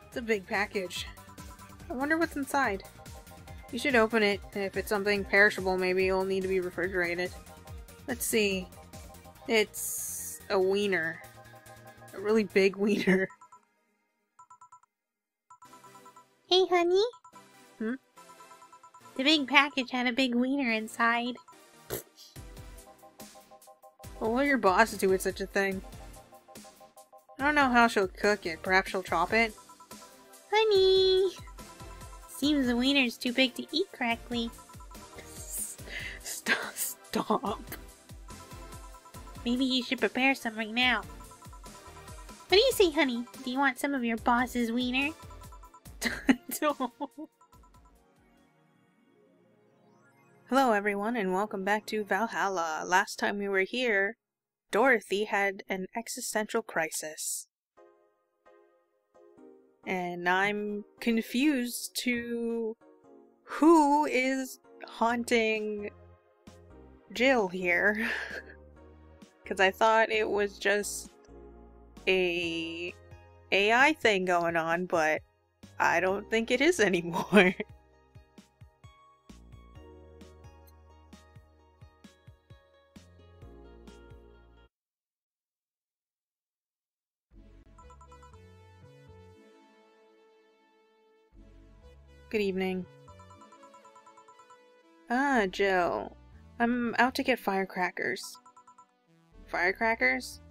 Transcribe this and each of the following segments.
It's a big package. I wonder what's inside. You should open it. If it's something perishable, maybe it'll need to be refrigerated. Let's see. It's a wiener. A really big wiener. Hey, honey. Hmm? The big package had a big wiener inside. What will your boss do with such a thing? I don't know how she'll cook it. Perhaps she'll chop it? Honey! Seems the wiener's too big to eat correctly. Stop. Maybe you should prepare some right now. What do you say, honey? Do you want some of your boss's wiener? Don't. Hello everyone and welcome back to Valhalla. Last time we were here, Dorothy had an existential crisis. And I'm confused to who is haunting Jill here. Because I thought it was just a AI thing going on, but I don't think it is anymore. Good evening. Ah, Jill. I'm out to get firecrackers. Firecrackers?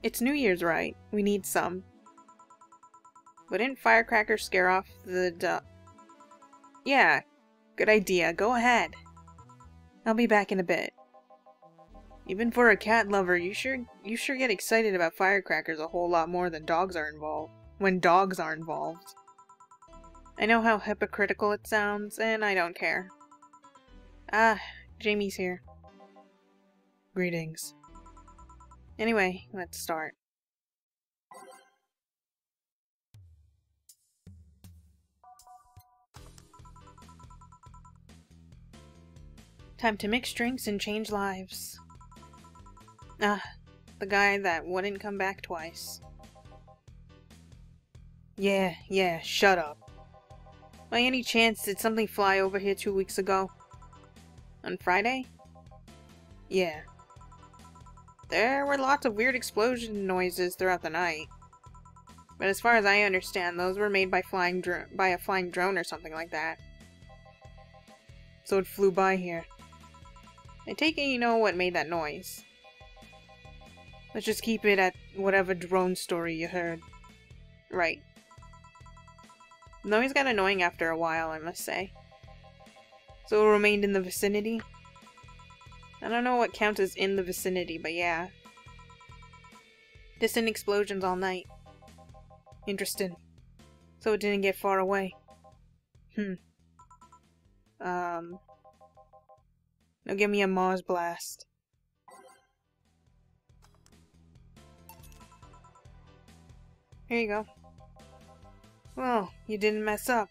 It's New Year's, right? We need some. Wouldn't firecrackers scare off the Yeah, good idea. Go ahead. I'll be back in a bit. Even for a cat lover, you sure get excited about firecrackers a whole lot more than dogs are involved. When dogs are involved. I know how hypocritical it sounds, and I don't care. Ah, Jamie's here. Greetings. Anyway, let's start. Time to mix drinks and change lives. Ah, the guy that wouldn't come back twice. Yeah, shut up. By any chance, did something fly over here 2 weeks ago? On Friday? Yeah. There were lots of weird explosion noises throughout the night. But as far as I understand, those were made by a flying drone or something like that. So it flew by here. I take it you know what made that noise. Let's just keep it at whatever drone story you heard. Right. The noise got annoying after a while, I must say. So it remained in the vicinity? I don't know what counts as in the vicinity, but yeah. Distant explosions all night. Interesting. So it didn't get far away. Now give me a Mars blast. Here you go. Well, you didn't mess up.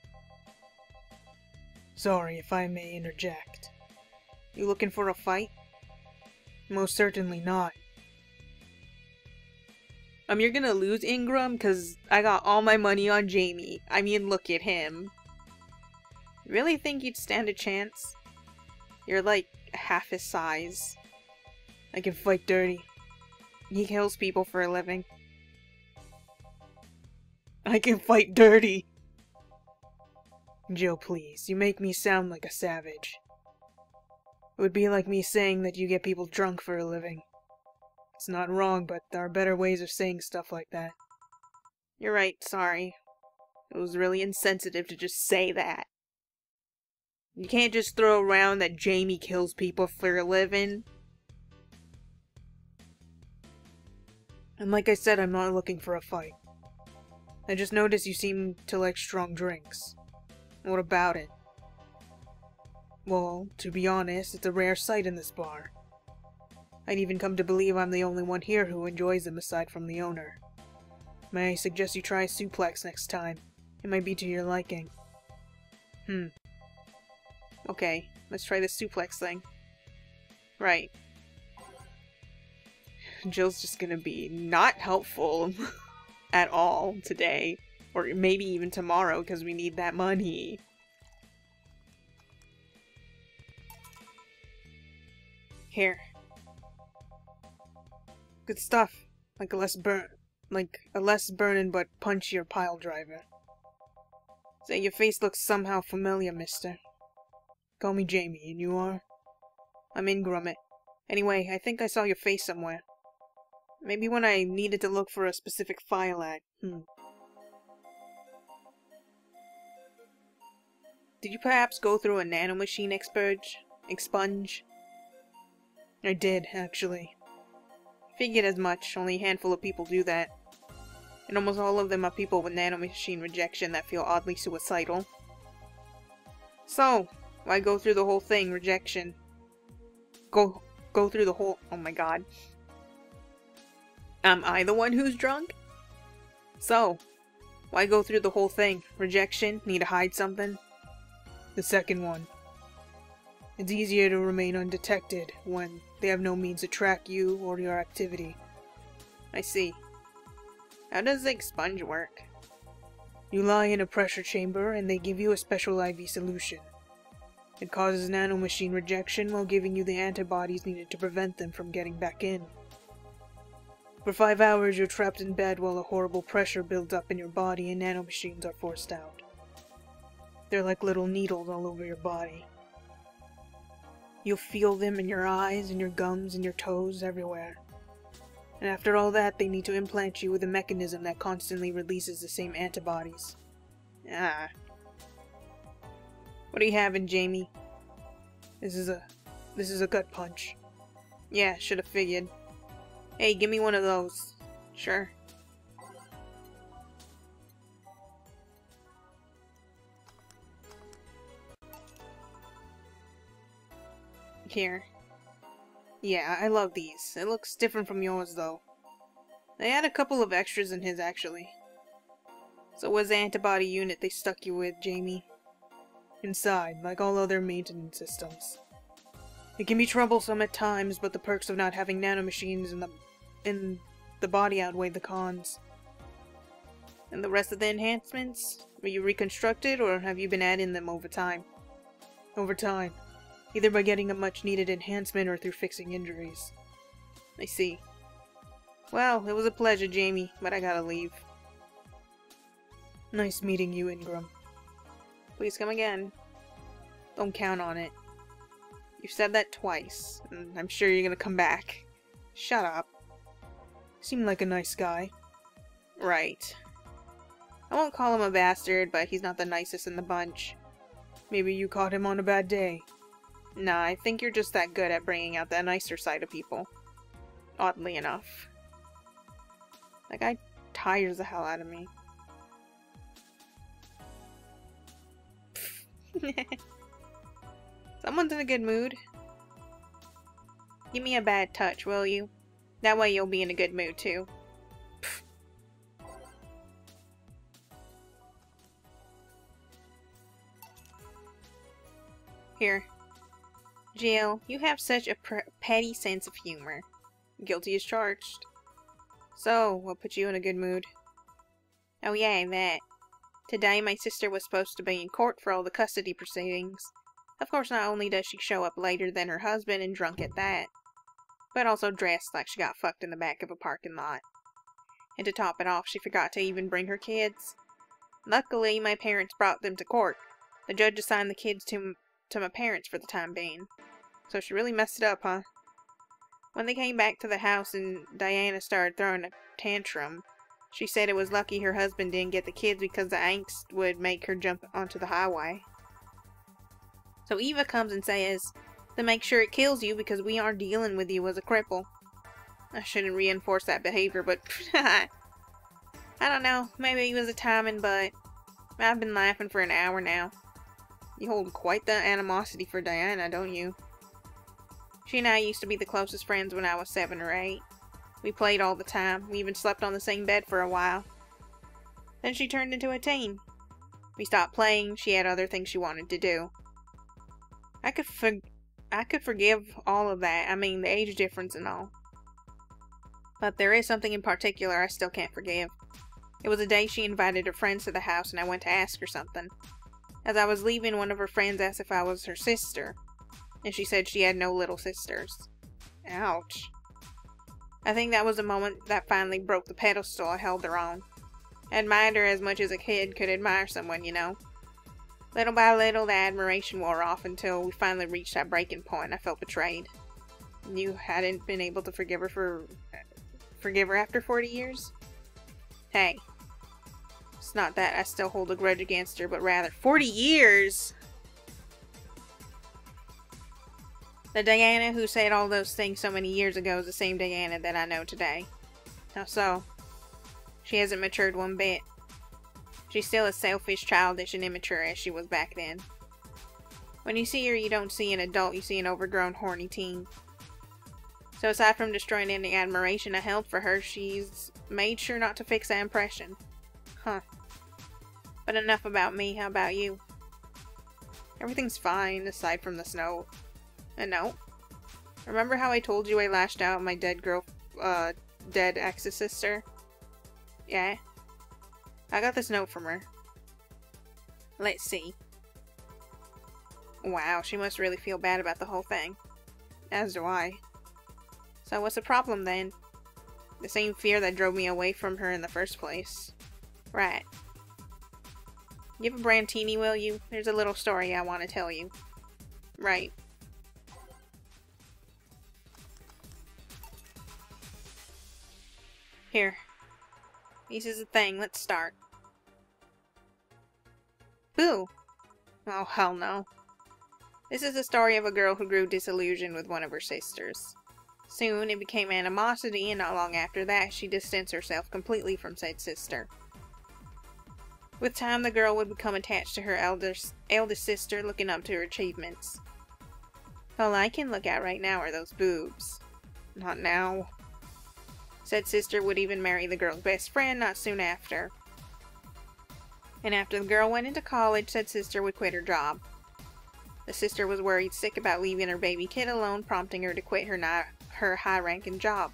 Sorry if I may interject. You looking for a fight? Most certainly not. You're gonna lose, Ingram, cause I got all my money on Jamie. I mean, look at him. You really think you'd stand a chance? You're like half his size. I can fight dirty. He kills people for a living. I can fight dirty! Jill, please, you make me sound like a savage. It would be like me saying that you get people drunk for a living. It's not wrong, but there are better ways of saying stuff like that. You're right, sorry. It was really insensitive to just say that. You can't just throw around that Jamie kills people for a living. And like I said, I'm not looking for a fight. I just noticed you seem to like strong drinks. What about it? Well, to be honest, it's a rare sight in this bar. I'd even come to believe I'm the only one here who enjoys them aside from the owner. May I suggest you try a suplex next time? It might be to your liking. Okay, let's try this suplex thing. Right. Jill's just gonna be not helpful. at all today. Or maybe even tomorrow, because we need that money. Here. Good stuff. Like a less burnin' but punchier pile driver. Say, your face looks somehow familiar, mister. Call me Jamie, and you are? I'm Ingram. Anyway, I think I saw your face somewhere. Maybe when I needed to look for a specific file at. Did you perhaps go through a nanomachine expunge? I did, actually. Figured as much, only a handful of people do that. And almost all of them are people with nanomachine rejection that feel oddly suicidal. So, why go through the whole thing, rejection? Go through the whole— oh my god. Am I the one who's drunk? So, why go through the whole thing? Rejection? Need to hide something? The second one. It's easier to remain undetected when they have no means to track you or your activity. I see. How does the expunge work? You lie in a pressure chamber and they give you a special IV solution. It causes nanomachine rejection while giving you the antibodies needed to prevent them from getting back in. For 5 hours you're trapped in bed while a horrible pressure builds up in your body and nanomachines are forced out. They're like little needles all over your body. You'll feel them in your eyes, in your gums, in your toes, everywhere. And after all that, they need to implant you with a mechanism that constantly releases the same antibodies. Ah. What are you having, Jamie? This is a gut punch. Yeah, should have figured. Hey, give me one of those. Sure. Here. Yeah, I love these. It looks different from yours, though. They had a couple of extras in his, actually. So where's the antibody unit they stuck you with, Jamie? Inside, like all other maintenance systems. It can be troublesome at times, but the perks of not having nanomachines in the body outweigh the cons. And the rest of the enhancements? Were you reconstructed, or have you been adding them over time? Over time. Either by getting a much-needed enhancement or through fixing injuries. I see. Well, it was a pleasure, Jamie, but I gotta leave. Nice meeting you, Ingram. Please come again. Don't count on it. You've said that twice, and I'm sure you're gonna come back. Shut up. Seemed like a nice guy. Right. I won't call him a bastard, but he's not the nicest in the bunch. Maybe you caught him on a bad day. Nah, I think you're just that good at bringing out the nicer side of people. Oddly enough. That guy tires the hell out of me. Someone's in a good mood. Give me a bad touch, will you? That way you'll be in a good mood, too. Here. Jill, you have such a petty sense of humor. Guilty as charged. So, what put you in a good mood? Oh yeah, that. Today my sister was supposed to be in court for all the custody proceedings. Of course, not only does she show up later than her husband and drunk at that, but also dressed like she got fucked in the back of a parking lot. And to top it off, she forgot to even bring her kids. Luckily, my parents brought them to court. The judge assigned the kids to my parents for the time being. So she really messed it up, huh? When they came back to the house and Diana started throwing a tantrum, she said it was lucky her husband didn't get the kids because the angst would make her jump onto the highway. So Eva comes and says, to make sure it kills you because we aren't dealing with you as a cripple. I shouldn't reinforce that behavior, but I don't know, maybe it was a timing, but I've been laughing for an hour now. You hold quite the animosity for Diana, don't you? She and I used to be the closest friends when I was 7 or 8. We played all the time. We even slept on the same bed for a while. Then she turned into a teen. We stopped playing. She had other things she wanted to do. I could forgive all of that. I mean, the age difference and all. But there is something in particular I still can't forgive. It was a day she invited her friends to the house and I went to ask her something. As I was leaving, one of her friends asked if I was her sister, and she said she had no little sisters. Ouch. I think that was the moment that finally broke the pedestal I held her on. I admired her as much as a kid could admire someone, you know. Little by little, the admiration wore off until we finally reached that breaking point. I felt betrayed. You hadn't been able to forgive her after 40 years? Hey. It's not that I still hold a grudge against her, but rather 40 years! The Diana who said all those things so many years ago is the same Diana that I know today. How so? She hasn't matured one bit. She's still as selfish, childish, and immature as she was back then. When you see her, you don't see an adult, you see an overgrown, horny teen. So aside from destroying any admiration I held for her, she's made sure not to fix that impression. Huh. But enough about me, how about you? Everything's fine, aside from the snow. And no. Remember how I told you I lashed out at my dead ex's sister? Yeah. I got this note from her. Let's see. Wow, she must really feel bad about the whole thing. As do I. So what's the problem then? The same fear that drove me away from her in the first place. Right. Give a brandini, will you? There's a little story I want to tell you. Right. Here. This is the thing. Let's start. Boo! Oh, hell no. This is the story of a girl who grew disillusioned with one of her sisters. Soon it became animosity, and not long after that, she distanced herself completely from said sister. With time, the girl would become attached to her eldest sister, looking up to her achievements. All I can look at right now are those boobs. Not now. Said sister would even marry the girl's best friend not soon after. And after the girl went into college, said sister would quit her job. The sister was worried sick about leaving her baby kid alone, prompting her to quit her high-ranking job.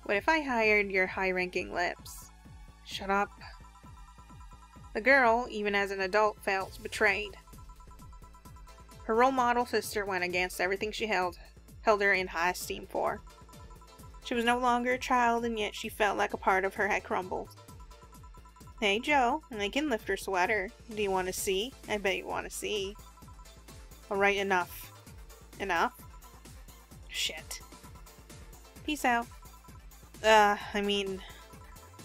What if I hired your high-ranking lips? Shut up. The girl, even as an adult, felt betrayed. Her role model sister went against everything she held her in high esteem for. She was no longer a child, and yet she felt like a part of her had crumbled. Hey Joe, I can lift her sweater. Do you want to see? I bet you want to see. Alright, enough. Enough? Shit. Peace out. I mean,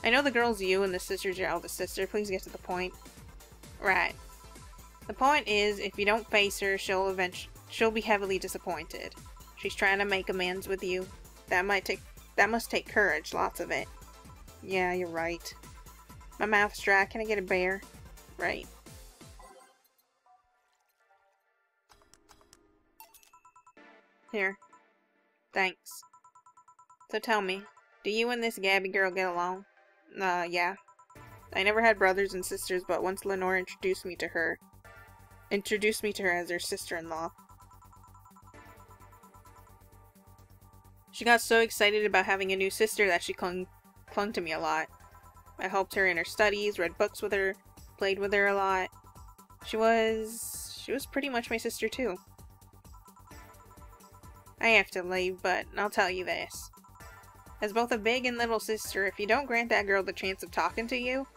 I know the girl's you and the sister's your eldest sister. Please get to the point. Right. The point is, if you don't face her, she'll be heavily disappointed. She's trying to make amends with you. That must take courage, lots of it. Yeah, you're right. My mouth's dry. Can I get a bear? Right. Here. Thanks. So tell me, do you and this Gabby girl get along? Yeah. I never had brothers and sisters, but once Lenore introduced me to her as her sister-in-law. She got so excited about having a new sister that she clung to me a lot. I helped her in her studies, read books with her, played with her a lot. She was pretty much my sister too. I have to leave, but I'll tell you this. As both a big and little sister, if you don't grant that girl the chance of talking to you,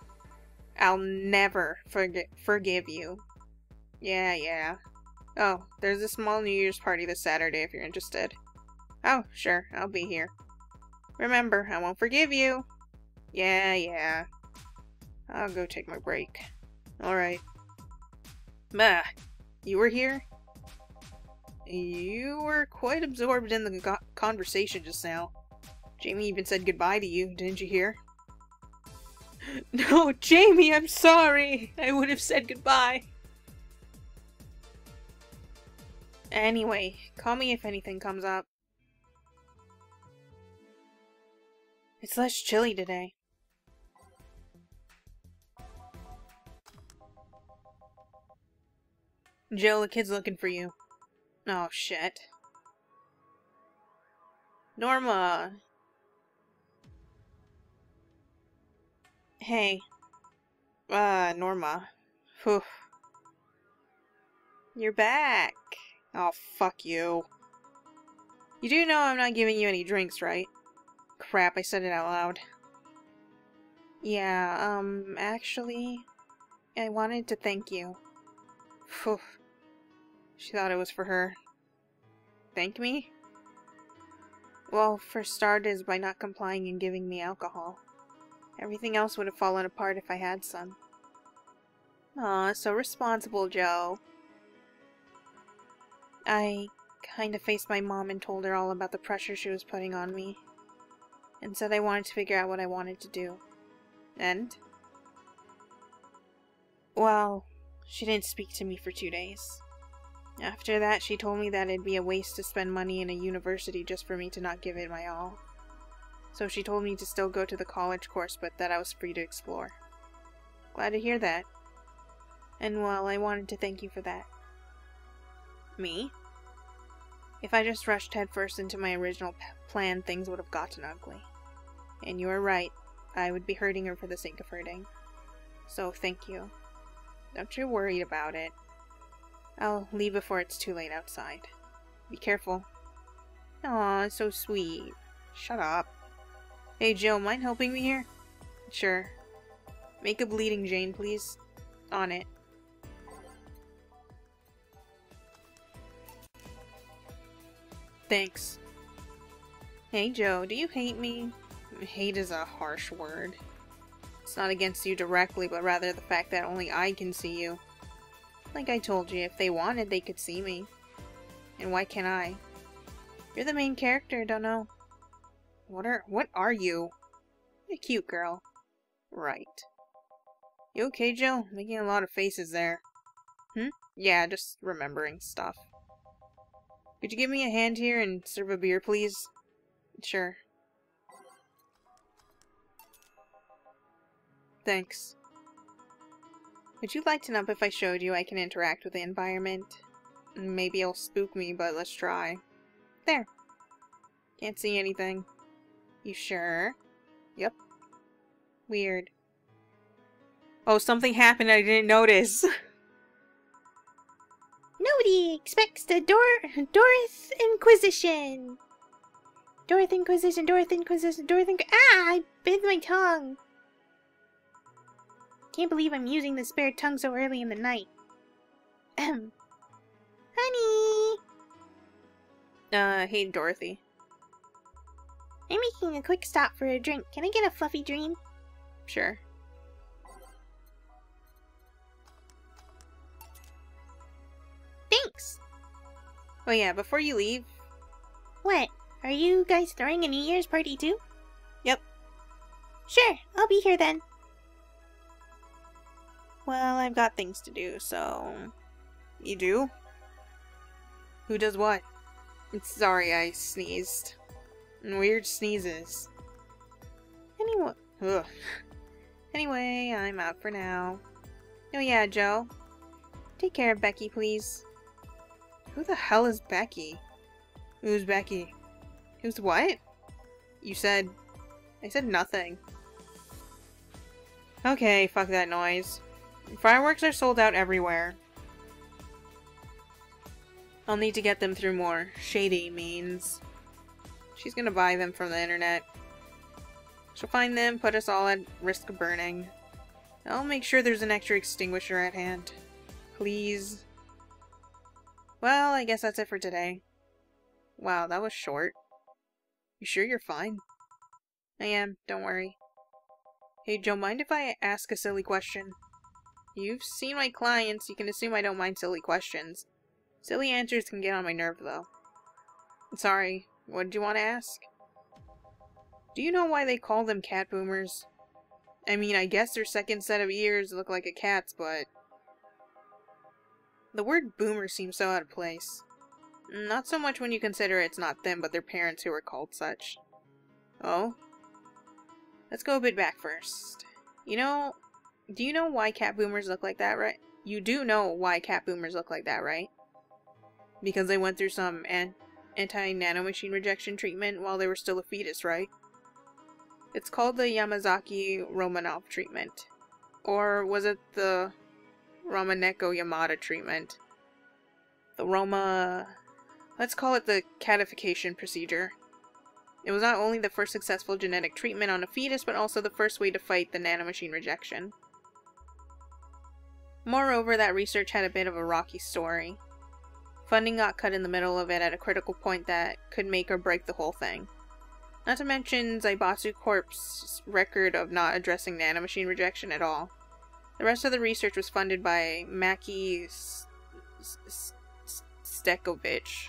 I'll never forgive you. Yeah. Oh, there's a small New Year's party this Saturday if you're interested. Oh, sure, I'll be here. Remember, I won't forgive you. Yeah. I'll go take my break. Alright. Bah, you were here? You were quite absorbed in the conversation just now. Jamie even said goodbye to you, didn't you hear? No, Jamie, I'm sorry! I would have said goodbye. Anyway, call me if anything comes up. It's less chilly today. Joe, the kid's looking for you. Oh, shit. Norma! Hey. Norma. Whew. You're back. Oh, fuck you. You do know I'm not giving you any drinks, right? Crap, I said it out loud. Yeah, actually, I wanted to thank you. Phew. She thought it was for her. Thank me? Well, for starters, by not complying and giving me alcohol. Everything else would have fallen apart if I had some. Aw, so responsible, Joe. I kinda faced my mom and told her all about the pressure she was putting on me. And said I wanted to figure out what I wanted to do. And? Well, she didn't speak to me for 2 days. After that, she told me that it'd be a waste to spend money in a university just for me to not give it my all. So she told me to still go to the college course, but that I was free to explore. Glad to hear that. And well, I wanted to thank you for that. Me? If I just rushed headfirst into my original plan, things would have gotten ugly. And you are right, I would be hurting her for the sake of hurting. So thank you. Don't you worry about it. I'll leave before it's too late outside. Be careful. Aw, so sweet. Shut up. Hey Jill, mind helping me here? Sure. Make a bleeding Jane, please. On it. Thanks. Hey Joe, do you hate me? Hate is a harsh word. It's not against you directly, but rather the fact that only I can see you. Like I told you, if they wanted, they could see me. And why can't I? You're the main character, don't know. What are you? You're a cute girl. Right. You okay, Jill? Making a lot of faces there. Yeah, just remembering stuff. Could you give me a hand here and serve a beer, please? Sure. Thanks. Would you lighten up if I showed you I can interact with the environment? Maybe it'll spook me, but let's try. There. Can't see anything. You sure? Yep. Weird. Oh, something happened I didn't notice. Nobody expects the Dorith Inquisition. Dorith Inquisition, Dorith Inquisition, Dorith Inquisition. Ah! I bit my tongue. Can't believe I'm using the spare tongue so early in the night. Honey! Hey, Dorothy. I'm making a quick stop for a drink. Can I get a fluffy dream? Sure. Thanks! Oh yeah, before you leave... What? Are you guys throwing a New Year's party too? Yep. Sure, I'll be here then. Well, I've got things to do, so... You do? Who does what? Sorry, I sneezed. Weird sneezes. Ugh. Anyway, I'm out for now. Oh yeah, Joe. Take care of Becky, please. Who the hell is Becky? Who's Becky? Who's what? You said... I said nothing. Okay, fuck that noise. Fireworks are sold out everywhere. I'll need to get them through more shady means. She's gonna buy them from the internet. She'll find them, put us all at risk of burning. I'll make sure there's an extra extinguisher at hand. Please. Well, I guess that's it for today. Wow, that was short. You sure you're fine? I am, don't worry. Hey, Joe, mind if I ask a silly question? You've seen my clients, you can assume I don't mind silly questions. Silly answers can get on my nerve, though. Sorry, what did you want to ask? Do you know why they call them cat boomers? I mean, I guess their second set of ears look like a cat's, but... The word boomer seems so out of place. Not so much when you consider it's not them, but their parents who are called such. Oh? Let's go a bit back first. You know... Do you know why cat boomers look like that, right? You do know why cat boomers look like that, right? Because they went through some anti-nanomachine rejection treatment while they were still a fetus, right? It's called the Yamazaki Romanov treatment. Or was it the Romaneko Yamada treatment? Let's call it the catification procedure. It was not only the first successful genetic treatment on a fetus, but also the first way to fight the nanomachine rejection. Moreover, that research had a bit of a rocky story. Funding got cut in the middle of it at a critical point that could make or break the whole thing. Not to mention Zaibatsu Corp's record of not addressing nanomachine rejection at all. The rest of the research was funded by Maki Stenovich.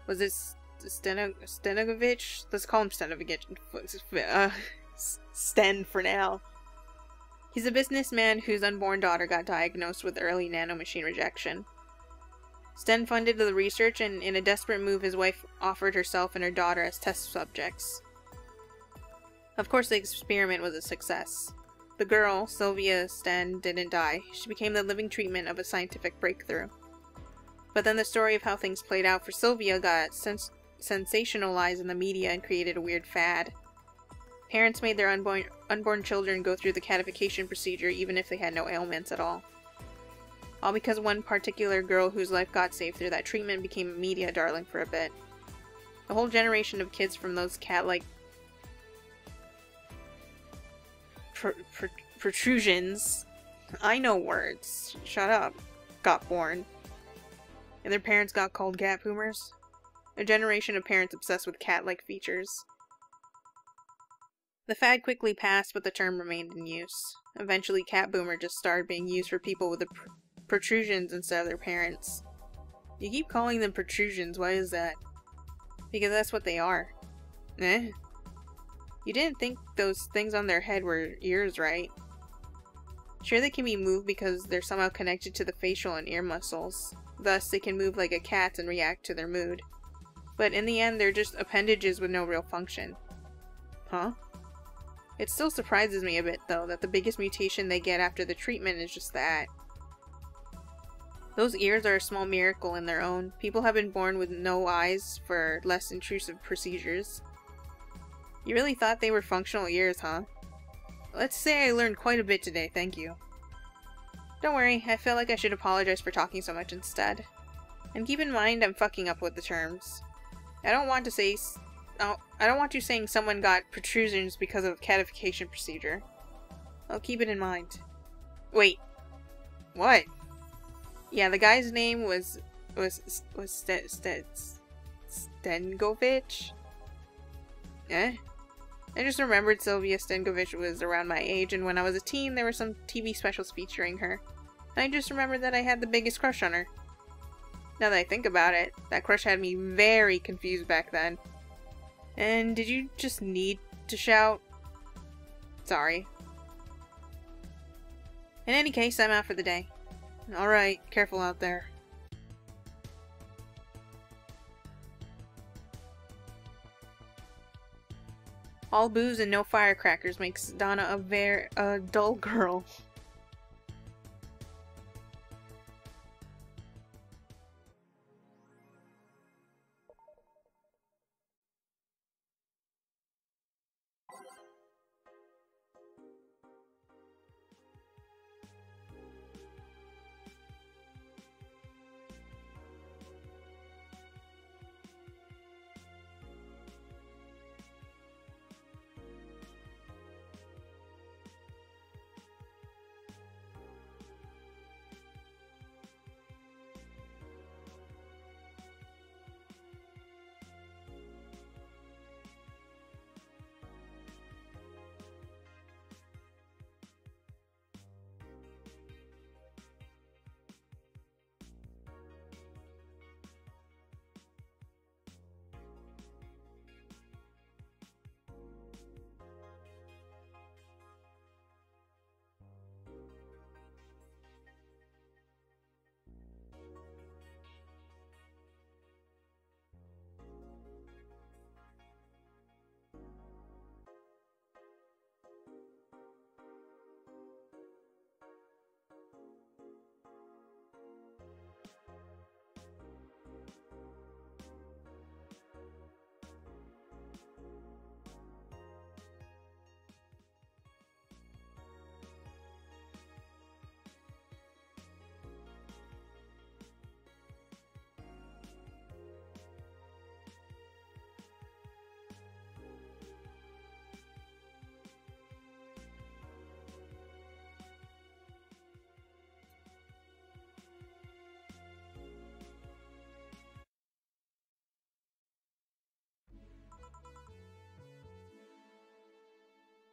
Was this Stenovich? Let's call him Stenovich. Sten for now. He's a businessman whose unborn daughter got diagnosed with early nanomachine rejection. Sten funded the research, and in a desperate move, his wife offered herself and her daughter as test subjects. Of course, the experiment was a success. The girl, Sylvia Sten, didn't die. She became the living treatment of a scientific breakthrough. But then the story of how things played out for Sylvia got sensationalized in the media and created a weird fad. Parents made their unborn children go through the catification procedure even if they had no ailments at all. All because one particular girl whose life got saved through that treatment became a media darling for a bit. A whole generation of kids from those cat-like protrusions, I know words, shut up, got born. And their parents got called cat boomers. A generation of parents obsessed with cat-like features. The fad quickly passed, but the term remained in use. Eventually, cat boomer just started being used for people with the protrusions instead of their parents. You keep calling them protrusions, why is that? Because that's what they are. Eh? You didn't think those things on their head were ears, right? Sure, they can be moved because they're somehow connected to the facial and ear muscles. Thus, they can move like a cat and react to their mood. But in the end, they're just appendages with no real function. Huh? It still surprises me a bit, though, that the biggest mutation they get after the treatment is just that. Those ears are a small miracle in their own. People have been born with no eyes for less intrusive procedures. You really thought they were functional ears, huh? Let's say I learned quite a bit today, thank you. Don't worry, I feel like I should apologize for talking so much instead. And keep in mind I'm fucking up with the terms. I don't want you saying someone got protrusions because of catification procedure. I'll keep it in mind. Wait. What? Yeah, the guy's name was Stengovich? Eh? I just remembered Sylvia Stengovich was around my age, and when I was a teen, there were some TV specials featuring her. And I just remembered that I had the biggest crush on her. Now that I think about it, that crush had me very confused back then. And did you just need to shout? Sorry. In any case, I'm out for the day. Alright, careful out there. All booze and no firecrackers makes Donna a dull girl.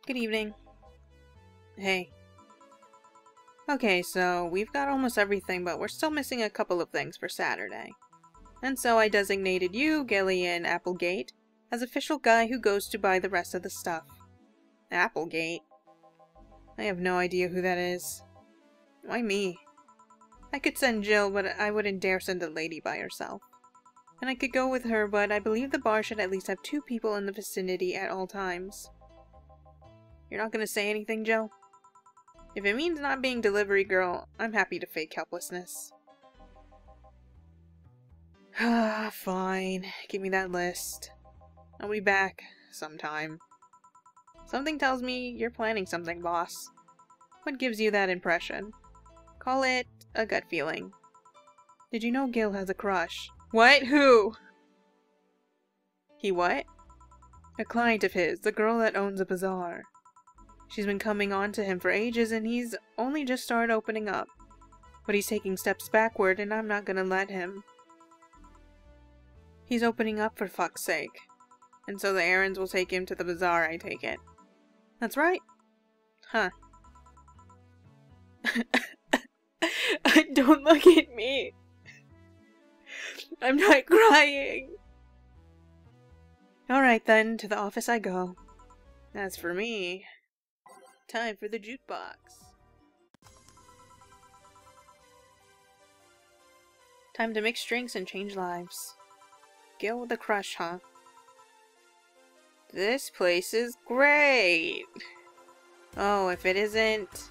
Good evening. Hey. Okay, so we've got almost everything, but we're still missing a couple of things for Saturday. And so I designated you, Gillian Applegate, as official guy who goes to buy the rest of the stuff. Applegate? I have no idea who that is. Why me? I could send Jill, but I wouldn't dare send a lady by herself. And I could go with her, but I believe the bar should at least have 2 people in the vicinity at all times. You're not gonna say anything, Jill? If it means not being delivery girl, I'm happy to fake helplessness. Fine. Give me that list. I'll be back sometime. Something tells me you're planning something, boss. What gives you that impression? Call it a gut feeling. Did you know Gil has a crush? What? Who? He what? A client of his, the girl that owns a bazaar. She's been coming on to him for ages and he's only just started opening up. But he's taking steps backward and I'm not gonna let him. He's opening up for fuck's sake. And so the errands will take him to the bazaar, I take it. That's right. Huh. Don't look at me. I'm not crying. Alright then, to the office I go. As for me, time for the jukebox. Time to mix drinks and change lives. Gil with a crush, huh? This place is great! Oh, if it isn't...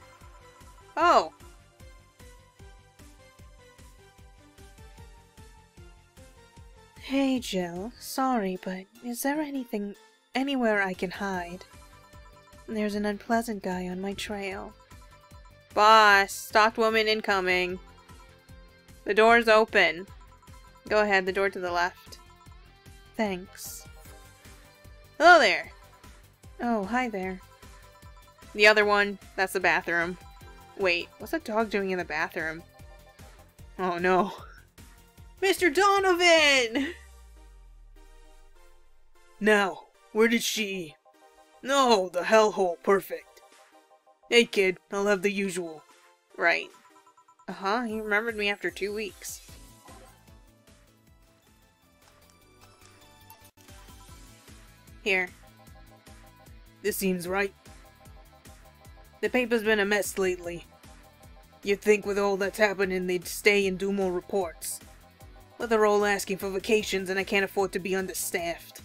Oh! Hey, Jill. Sorry, but is there anywhere I can hide? There's an unpleasant guy on my trail. Boss! Stalked woman incoming. The door's open. Go ahead, the door to the left. Thanks. Hello there! Oh, hi there. The other one, that's the bathroom. Wait, what's that dog doing in the bathroom? Oh no. Mr. Donovan! Now, where did she... No, the hellhole, perfect. Hey kid, I'll have the usual. Right. Uh-huh, he remembered me after 2 weeks. Here. This seems right. The paper's been a mess lately. You'd think with all that's happening they'd stay and do more reports. But they're all asking for vacations and I can't afford to be understaffed.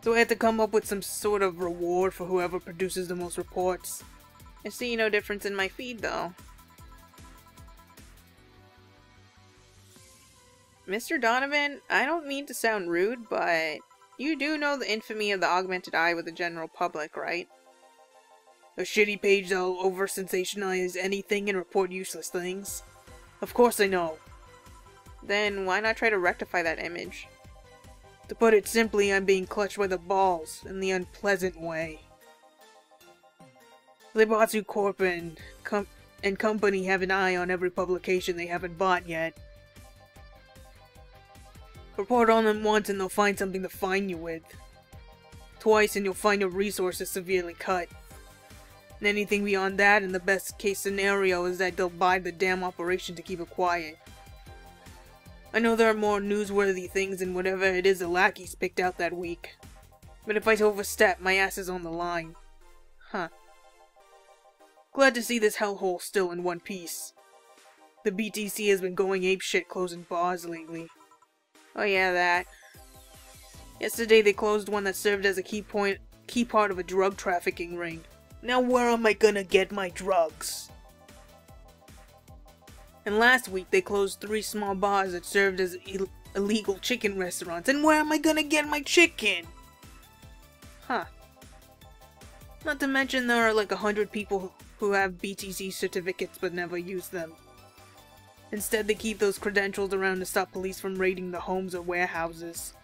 So I had to come up with some sort of reward for whoever produces the most reports. I see no difference in my feed, though. Mr. Donovan, I don't mean to sound rude, but you do know the infamy of the augmented eye with the general public, right? A shitty page that'll over-sensationalize anything and report useless things? Of course I know. Then why not try to rectify that image? To put it simply, I'm being clutched by the balls in the unpleasant way. Libatsu Corp and company have an eye on every publication they haven't bought yet. Report on them once and they'll find something to fine you with. Twice and you'll find your resources severely cut. And anything beyond that, in the best case scenario, is that they'll buy the damn operation to keep it quiet. I know there are more newsworthy things than whatever it is the lackeys picked out that week. But if I overstep, my ass is on the line. Huh. Glad to see this hellhole still in one piece. The BTC has been going apeshit closing bars lately. Oh yeah, that. Yesterday they closed one that served as a key part of a drug trafficking ring. Now where am I gonna get my drugs? And last week they closed 3 small bars that served as illegal chicken restaurants. And where am I gonna get my chicken? Huh. Not to mention there are like 100 people who have BTC certificates but never use them. Instead they keep those credentials around to stop police from raiding the homes or warehouses.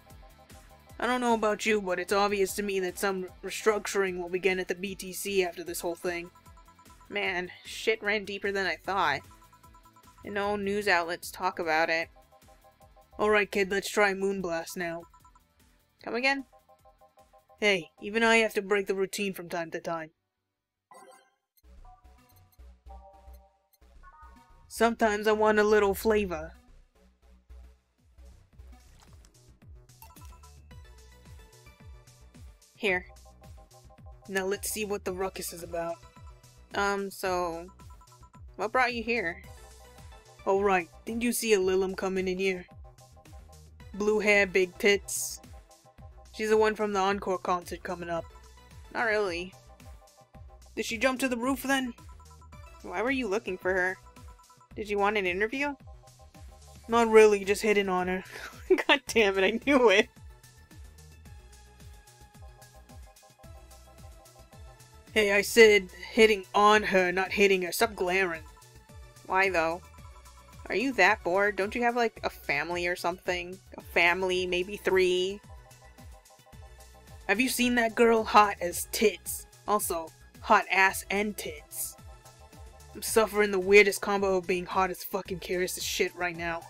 I don't know about you, but it's obvious to me that some restructuring will begin at the BTC after this whole thing. Man, shit ran deeper than I thought. And no news outlets talk about it. Alright kid, let's try Moonblast now. Come again? Hey, even I have to break the routine from time to time. Sometimes I want a little flavor. Here. Now let's see what the ruckus is about. So... what brought you here? Oh right, didn't you see a Lilum coming in here? Blue hair, big tits. She's the one from the Encore concert coming up. Not really. Did she jump to the roof then? Why were you looking for her? Did you want an interview? Not really, just hitting on her. God damn it, I knew it. Hey, I said hitting on her, not hitting her. Stop glaring. Why though? Are you that bored? Don't you have like a family or something? A family, maybe 3? Have you seen that girl? Hot as tits. Also, hot ass and tits. I'm suffering the weirdest combo of being hot as fucking curious as shit right now.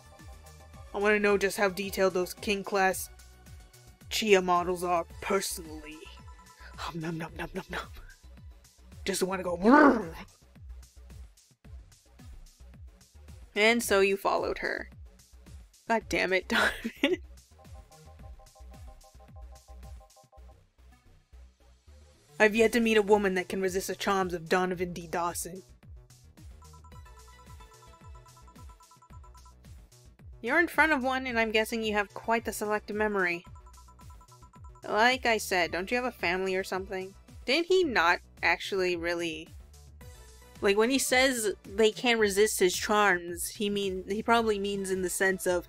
I want to know just how detailed those king class Chia models are personally. Nom nom nom nom nom. Just want to go. Brrr. And so you followed her. God damn it, Donovan. I've yet to meet a woman that can resist the charms of Donovan D. Dawson. You're in front of one, and I'm guessing you have quite the selective memory. Like I said, don't you have a family or something? Didn't he not actually really... like, when he says they can't resist his charms, he probably means in the sense of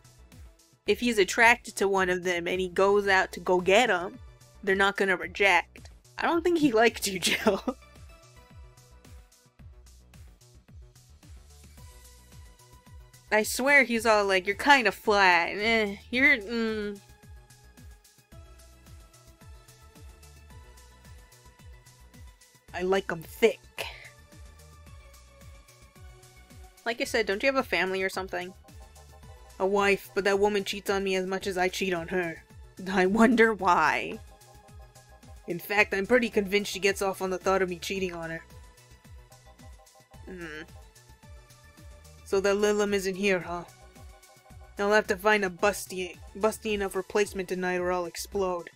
if he's attracted to one of them and he goes out to go get them, they're not gonna reject. I don't think he liked you, Jill. I swear he's all like, you're kind of flat. I like 'em thick. Like I said, don't you have a family or something? A wife, but that woman cheats on me as much as I cheat on her. I wonder why. In fact, I'm pretty convinced she gets off on the thought of me cheating on her. So that Lilum isn't here, huh? I'll have to find a busty enough replacement tonight or I'll explode.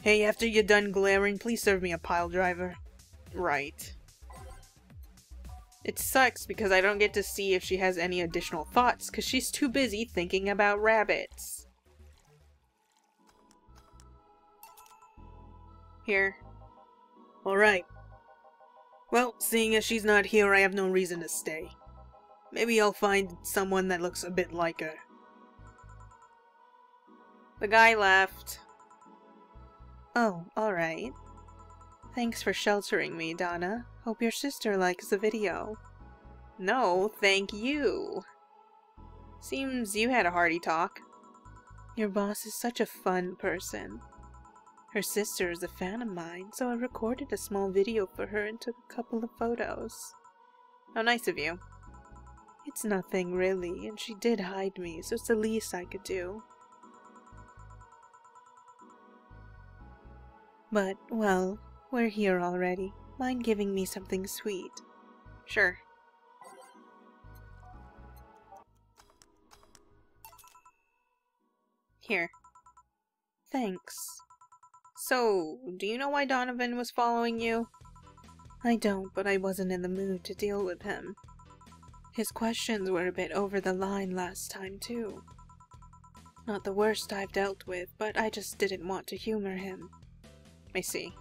Hey, after you're done glaring, please serve me a pile driver. Right. It sucks because I don't get to see if she has any additional thoughts because she's too busy thinking about rabbits. Here. Alright. Well, seeing as she's not here, I have no reason to stay. Maybe I'll find someone that looks a bit like her. The guy left. Oh, alright. Thanks for sheltering me, Donna. Hope your sister likes the video. No, thank you. Seems you had a hearty talk. Your boss is such a fun person. Her sister is a fan of mine, so I recorded a small video for her and took a couple of photos. How nice of you. It's nothing really, and she did hide me, so it's the least I could do. But, well, we're here already. Mind giving me something sweet? Sure. Here. Thanks. So, do you know why Donovan was following you? I don't, but I wasn't in the mood to deal with him. His questions were a bit over the line last time, too. Not the worst I've dealt with, but I just didn't want to humor him. I see.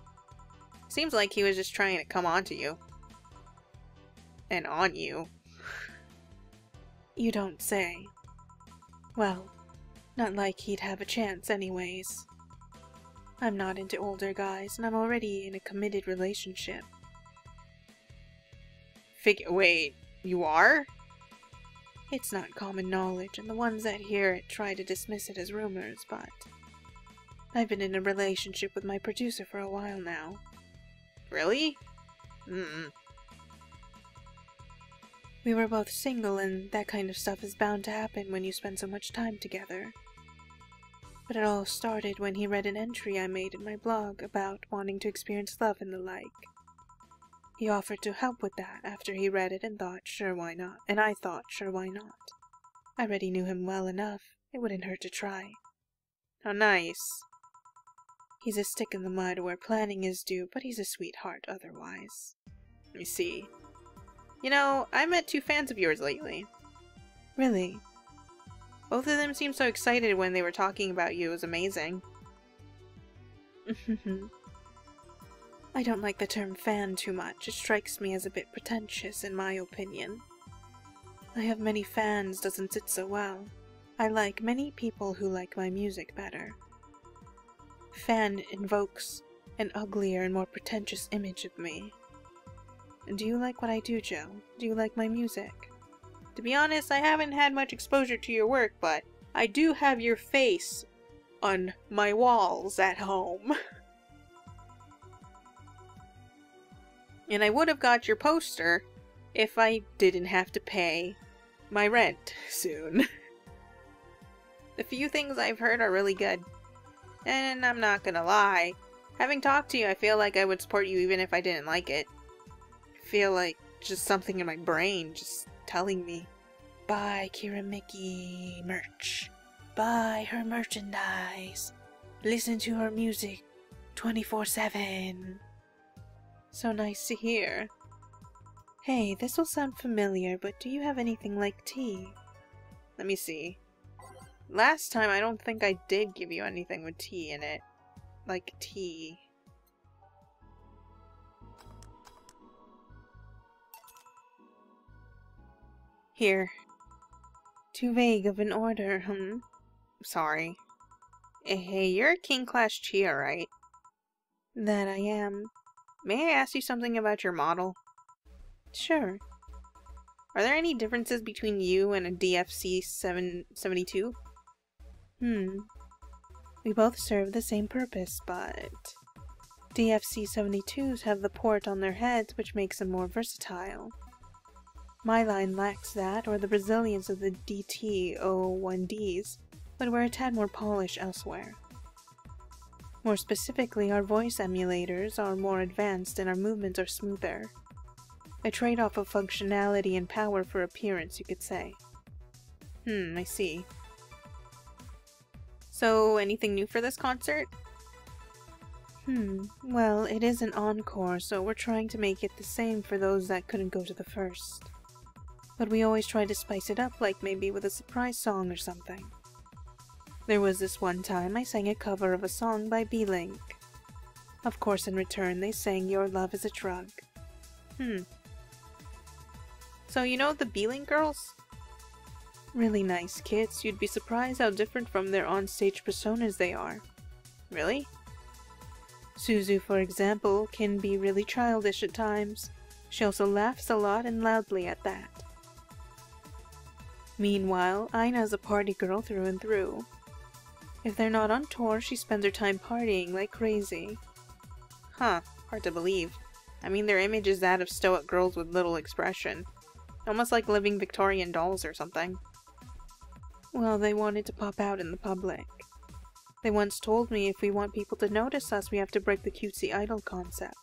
Seems like he was just trying to come onto you. And on you. You don't say. Well, not like he'd have a chance anyways. I'm not into older guys, and I'm already in a committed relationship. Wait, you are? It's not common knowledge, and the ones that hear it try to dismiss it as rumors, but I've been in a relationship with my producer for a while now. Really? We were both single, and that kind of stuff is bound to happen when you spend so much time together. But it all started when he read an entry I made in my blog about wanting to experience love and the like. He offered to help with that after he read it and thought, sure, why not? And I thought, sure, why not? I already knew him well enough. It wouldn't hurt to try. How nice. He's a stick in the mud where planning is due, but he's a sweetheart otherwise. Let me see. You know, I met 2 fans of yours lately. Really? Both of them seemed so excited when they were talking about you. It was amazing. I don't like the term fan too much. It strikes me as a bit pretentious, in my opinion. I have many fans doesn't sit so well. I like many people who like my music better. Fan invokes an uglier and more pretentious image of me. Do you like what I do, Joe? Do you like my music? To be honest, I haven't had much exposure to your work, but I do have your face on my walls at home. And I would have got your poster if I didn't have to pay my rent soon. The few things I've heard are really good. And I'm not gonna lie, having talked to you, I feel like I would support you even if I didn't like it. I feel like just something in my brain just telling me, buy Kira Miki merch. Buy her merchandise. Listen to her music 24/7. So nice to hear. Hey, this will sound familiar, but do you have anything like tea? Let me see. Last time I don't think I did give you anything with tea in it. Like tea. Here. Too vague of an order, Sorry. Hey, you're a King Class Chia, right? That I am. May I ask you something about your model? Sure. Are there any differences between you and a DFC 772? We both serve the same purpose, but DFC 72s have the port on their heads, which makes them more versatile. My line lacks that, or the resilience of the DT-01Ds, but we're a tad more polished elsewhere. More specifically, our voice emulators are more advanced and our movements are smoother. A trade-off of functionality and power for appearance, you could say. I see. So, anything new for this concert? Well, it is an encore, so we're trying to make it the same for those that couldn't go to the first. But we always try to spice it up, like maybe with a surprise song or something. There was this one time I sang a cover of a song by B-Link. Of course, in return, they sang Your Love is a Drug. So you know the B-Link girls? Really nice kids. You'd be surprised how different from their on-stage personas they are. Really? Suzu, for example, can be really childish at times. She also laughs a lot and loudly at that. Meanwhile, Aina's a party girl through and through. If they're not on tour, she spends her time partying like crazy. Huh, hard to believe. I mean, their image is that of stoic girls with little expression. Almost like living Victorian dolls or something. Well, they wanted to pop out in the public. They once told me if we want people to notice us, we have to break the cutesy idol concept.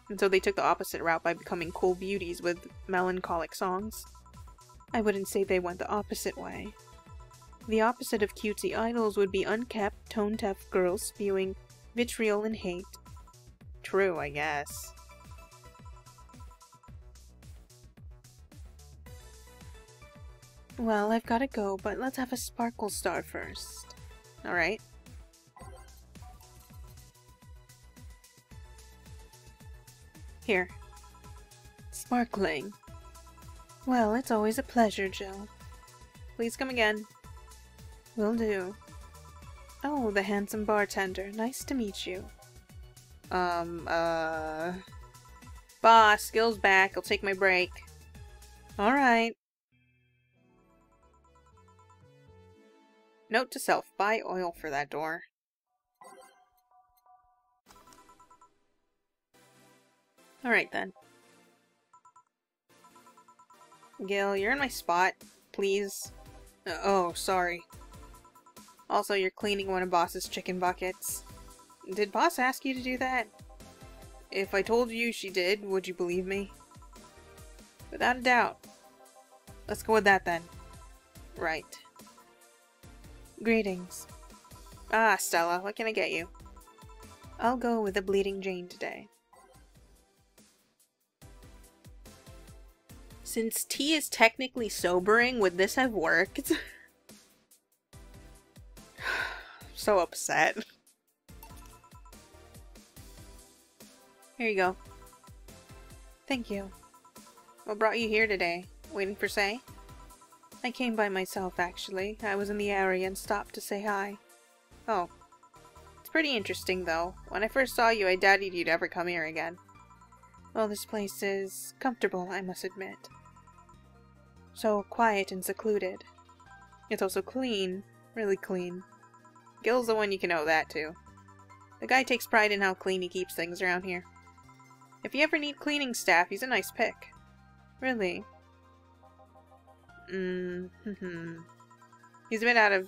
And so they took the opposite route by becoming cool beauties with melancholic songs. I wouldn't say they went the opposite way. The opposite of cutesy idols would be unkept, tone-deaf girls spewing vitriol and hate. True, I guess. Well, I've gotta go, but let's have a sparkle star first. Alright. Here. Sparkling. Well, it's always a pleasure, Jill. Please come again. Will do. Oh, the handsome bartender. Nice to meet you. Boss, Gil's back. I'll take my break. Alright. Note to self, buy oil for that door. Alright then. Gil, you're in my spot. Please. Oh, sorry. Also, you're cleaning one of Boss's chicken buckets. Did Boss ask you to do that? If I told you she did, would you believe me? Without a doubt. Let's go with that then. Right. Greetings. Ah, Stella, what can I get you? I'll go with the Bleeding Jane today. Since tea is technically sobering, would this have worked? So upset. Here you go. Thank you. What brought you here today? Waiting for Say? I came by myself, actually. I was in the area and stopped to say hi. Oh. It's pretty interesting, though. When I first saw you, I doubted you'd ever come here again. Well, this place is comfortable, I must admit. So quiet and secluded. It's also clean. Really clean. Gil's the one you can owe that to. The guy takes pride in how clean he keeps things around here. If you ever need cleaning staff, he's a nice pick. Really? He's a bit out of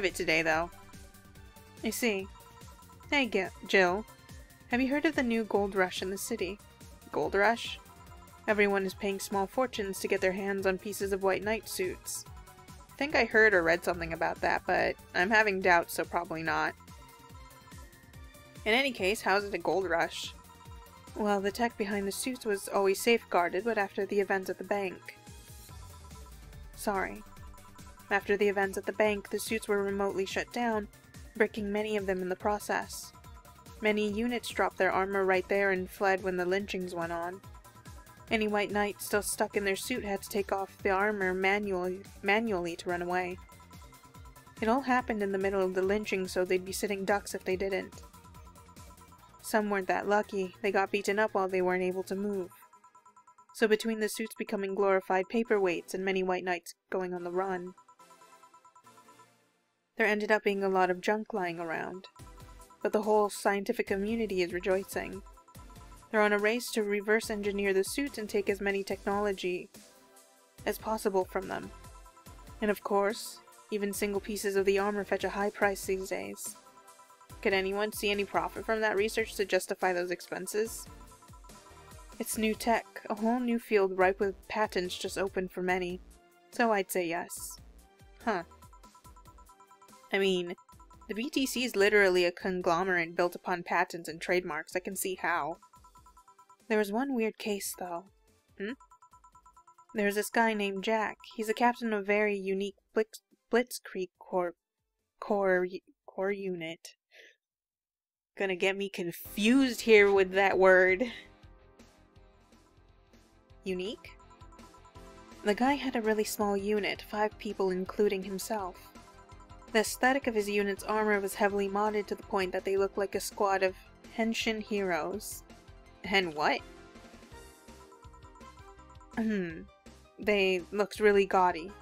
it today, though. I see. Hey, Jill. Have you heard of the new gold rush in the city? Gold rush? Everyone is paying small fortunes to get their hands on pieces of white knight suits. I think I heard or read something about that, but I'm having doubts, so probably not. In any case, how's it a gold rush? Well, the tech behind the suits was always safeguarded, but after the events at the bank... After the events at the bank, the suits were remotely shut down, bricking many of them in the process. Many units dropped their armor right there and fled when the lynchings went on. Any white knight still stuck in their suit had to take off the armor manually to run away. It all happened in the middle of the lynching, so they'd be sitting ducks if they didn't. Some weren't that lucky. They got beaten up while they weren't able to move. So between the suits becoming glorified paperweights and many white knights going on the run, there ended up being a lot of junk lying around. But the whole scientific community is rejoicing. They're on a race to reverse engineer the suits and take as many technology as possible from them. And of course, even single pieces of the armor fetch a high price these days. Could anyone see any profit from that research to justify those expenses? It's new tech, a whole new field ripe with patents just open for many. So I'd say yes. Huh. I mean, the BTC is literally a conglomerate built upon patents and trademarks. I can see how. There was one weird case, though. There's this guy named Jack. He's a captain of a very unique Blitzkrieg Corps unit. Gonna get me confused here with that word. Unique? The guy had a really small unit, 5 people including himself. The aesthetic of his unit's armor was heavily modded to the point that they looked like a squad of henshin heroes. And what? They looked really gaudy.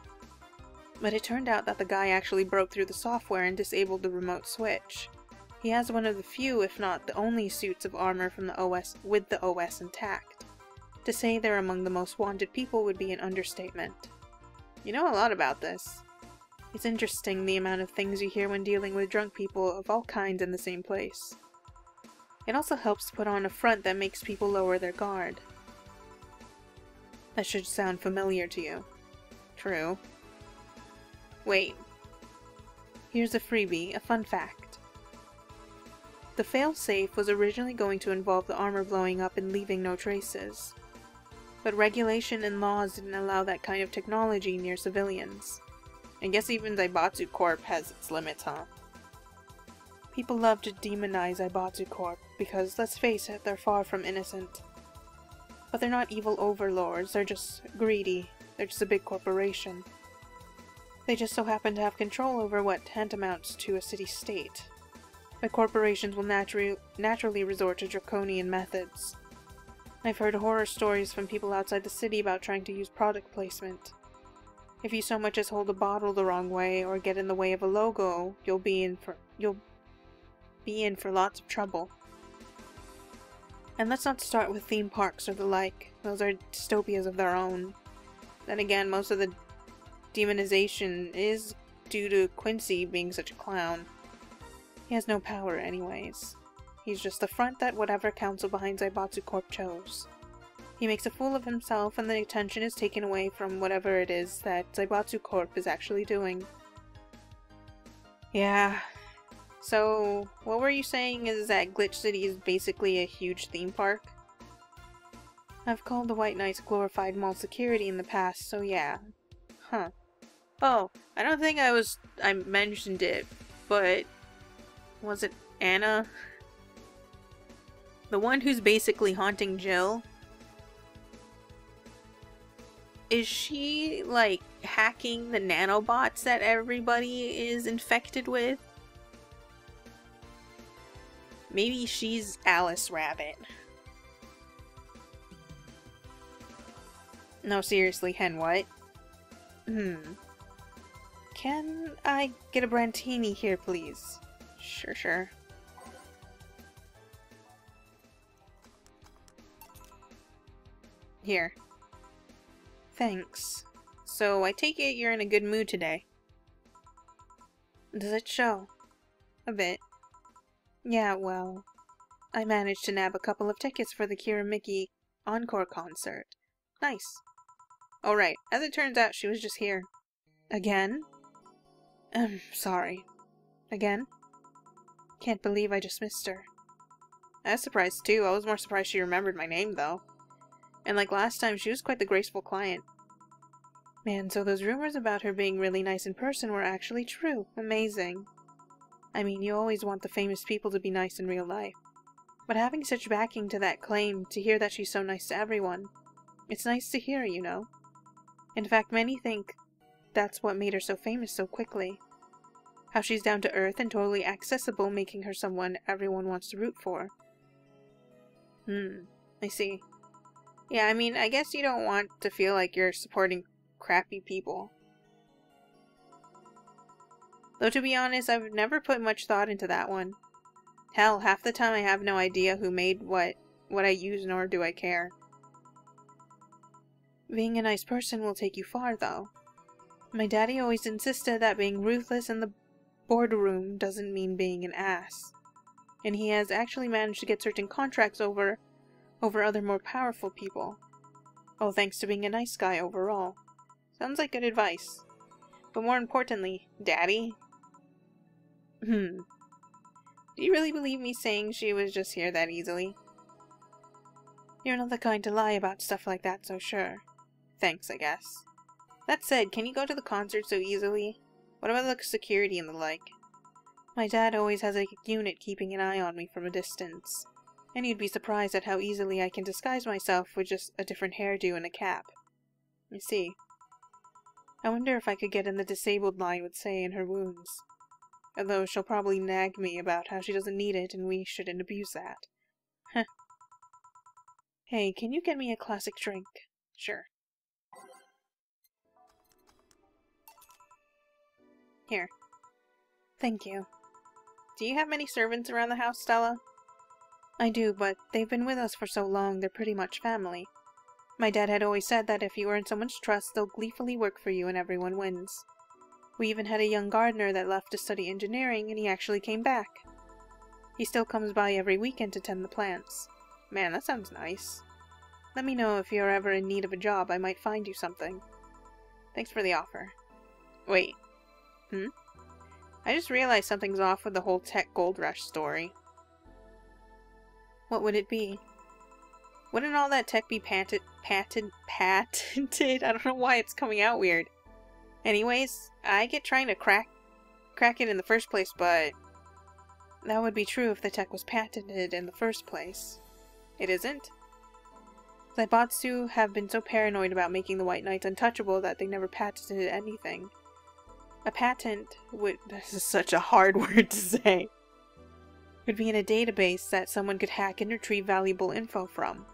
But it turned out that the guy actually broke through the software and disabled the remote switch. He has one of the few, if not the only, suits of armor from the OS with the OS intact. To say they're among the most wanted people would be an understatement. You know a lot about this. It's interesting the amount of things you hear when dealing with drunk people of all kinds in the same place. It also helps put on a front that makes people lower their guard. That should sound familiar to you. True. Wait. Here's a freebie, a fun fact. The failsafe was originally going to involve the armor blowing up and leaving no traces. But regulation and laws didn't allow that kind of technology near civilians. I guess even Zaibatsu Corp has its limits, huh? People love to demonize Zaibatsu Corp because, let's face it, they're far from innocent. But they're not evil overlords, they're just greedy. They're just a big corporation. They just so happen to have control over what tantamounts to a city-state. But corporations will naturally resort to draconian methods. I've heard horror stories from people outside the city about trying to use product placement. If you so much as hold a bottle the wrong way or get in the way of a logo, you'll be in for lots of trouble. And let's not start with theme parks or the like. Those are dystopias of their own. Then again, most of the demonization is due to Quincy being such a clown. He has no power anyways. He's just the front that whatever council behind Zaibatsu Corp chose. He makes a fool of himself and the attention is taken away from whatever it is that Zaibatsu Corp is actually doing. Yeah. So, what were you saying is that Glitch City is basically a huge theme park? I've called the White Knights glorified mall security in the past, so yeah. Huh. Oh, I don't think I mentioned it, but was it Anna? The one who's basically haunting Jill? Is she, like, hacking the nanobots that everybody is infected with? Maybe she's Alice Rabbit. No, seriously, Hen, what? Can I get a Brantini here, please? Sure. Here. Thanks. So, I take it you're in a good mood today. Does it show? A bit. Yeah, well, I managed to nab a couple of tickets for the Kira Miki encore concert. Nice. Oh right, as it turns out, she was just here. Again? Sorry. Again? Can't believe I just missed her. I was surprised too. I was more surprised she remembered my name though. And like last time, she was quite the graceful client. Man, so those rumors about her being really nice in person were actually true. Amazing. I mean, you always want the famous people to be nice in real life. But having such backing to that claim, to hear that she's so nice to everyone, it's nice to hear, you know? In fact, many think that's what made her so famous so quickly. How she's down to earth and totally accessible, making her someone everyone wants to root for. I see. Yeah, I mean, I guess you don't want to feel like you're supporting crappy people. Though to be honest, I've never put much thought into that one. Hell, half the time I have no idea who made what I use, nor do I care. Being a nice person will take you far, though. My daddy always insisted that being ruthless in the boardroom doesn't mean being an ass. And he has actually managed to get certain contracts over other more powerful people. All thanks to being a nice guy overall. Sounds like good advice. But more importantly, Daddy? Do you really believe me saying she was just here that easily? You're not the kind to lie about stuff like that, so sure. Thanks, I guess. That said, can you go to the concert so easily? What about the security and the like? My dad always has a unit keeping an eye on me from a distance. And you'd be surprised at how easily I can disguise myself with just a different hairdo and a cap. I see. I wonder if I could get in the disabled line with Sei and her wounds. Although she'll probably nag me about how she doesn't need it and we shouldn't abuse that. Heh. Hey, can you get me a classic drink? Sure. Here. Thank you. Do you have many servants around the house, Stella? I do, but they've been with us for so long, they're pretty much family. My dad had always said that if you earn someone's trust, they'll gleefully work for you and everyone wins. We even had a young gardener that left to study engineering, and he actually came back. He still comes by every weekend to tend the plants. Man, that sounds nice. Let me know if you're ever in need of a job. I might find you something. Thanks for the offer. Wait. I just realized something's off with the whole tech gold rush story. What would it be? Wouldn't all that tech be patented? I don't know why it's coming out weird. Anyways, I get trying to crack it in the first place, but... That would be true if the tech was patented in the first place. It isn't? Zaibatsu have been so paranoid about making the White Knights untouchable that they never patented anything. A patent would... This is such a hard word to say. Would be in a database that someone could hack and retrieve valuable info from.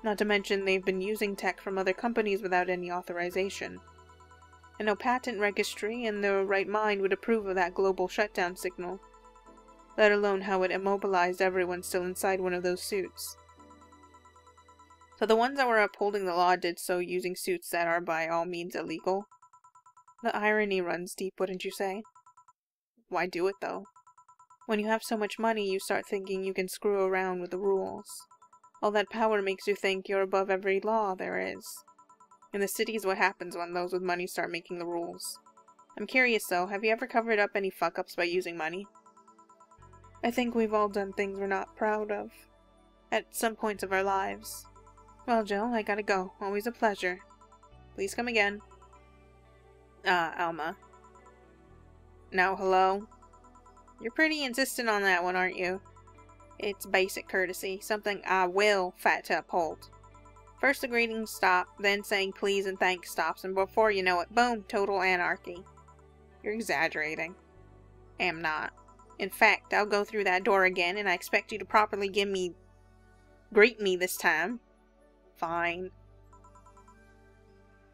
Not to mention they've been using tech from other companies without any authorization. And no patent registry in their right mind would approve of that global shutdown signal. Let alone how it immobilized everyone still inside one of those suits. So the ones that were upholding the law did so using suits that are by all means illegal? The irony runs deep, wouldn't you say? Why do it though? When you have so much money, you start thinking you can screw around with the rules. All that power makes you think you're above every law there is. In the city is what happens when those with money start making the rules. I'm curious though, have you ever covered up any fuck-ups by using money? I think we've all done things we're not proud of. At some points of our lives. Well, Jill, I gotta go. Always a pleasure. Please come again. Alma. Now, hello? You're pretty insistent on that one, aren't you? It's basic courtesy, something I will fight to uphold. First the greetings stop, then saying please and thanks stops, and before you know it, boom, total anarchy. You're exaggerating. Am not. In fact, I'll go through that door again, and I expect you to properly greet me this time. Fine.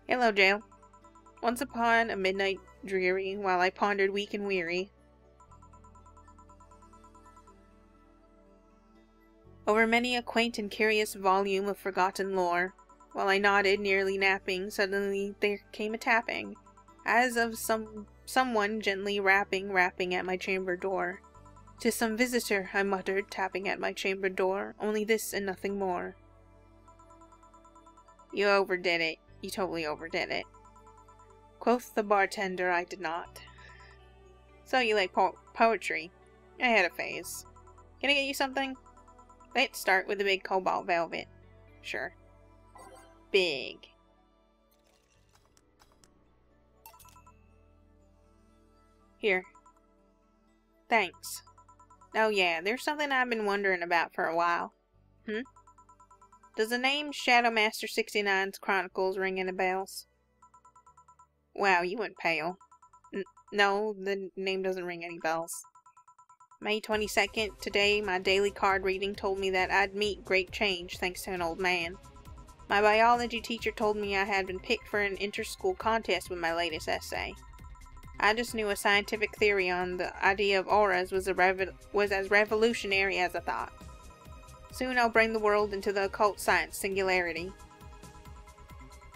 Hello, Jill. Once upon a midnight dreary, while I pondered weak and weary, over many a quaint and curious volume of forgotten lore, while I nodded, nearly napping, suddenly there came a tapping, as of someone gently rapping at my chamber door. "'Tis some visitor," I muttered, tapping at my chamber door, "only this and nothing more." You overdid it. You totally overdid it. Quoth the bartender, I did not. So you like poetry? I had a phase. Can I get you something? Let's start with the big cobalt velvet. Sure. Big. Here. Thanks. Oh yeah, there's something I've been wondering about for a while. Does the name Shadowmaster 69's Chronicles ring any bells? Wow, you went pale. No, the name doesn't ring any bells. May 22nd, today my daily card reading told me that I'd meet great change thanks to an old man. My biology teacher told me I had been picked for an inter-school contest with my latest essay. I just knew a scientific theory on the idea of auras was as revolutionary as I thought. Soon I'll bring the world into the occult science singularity.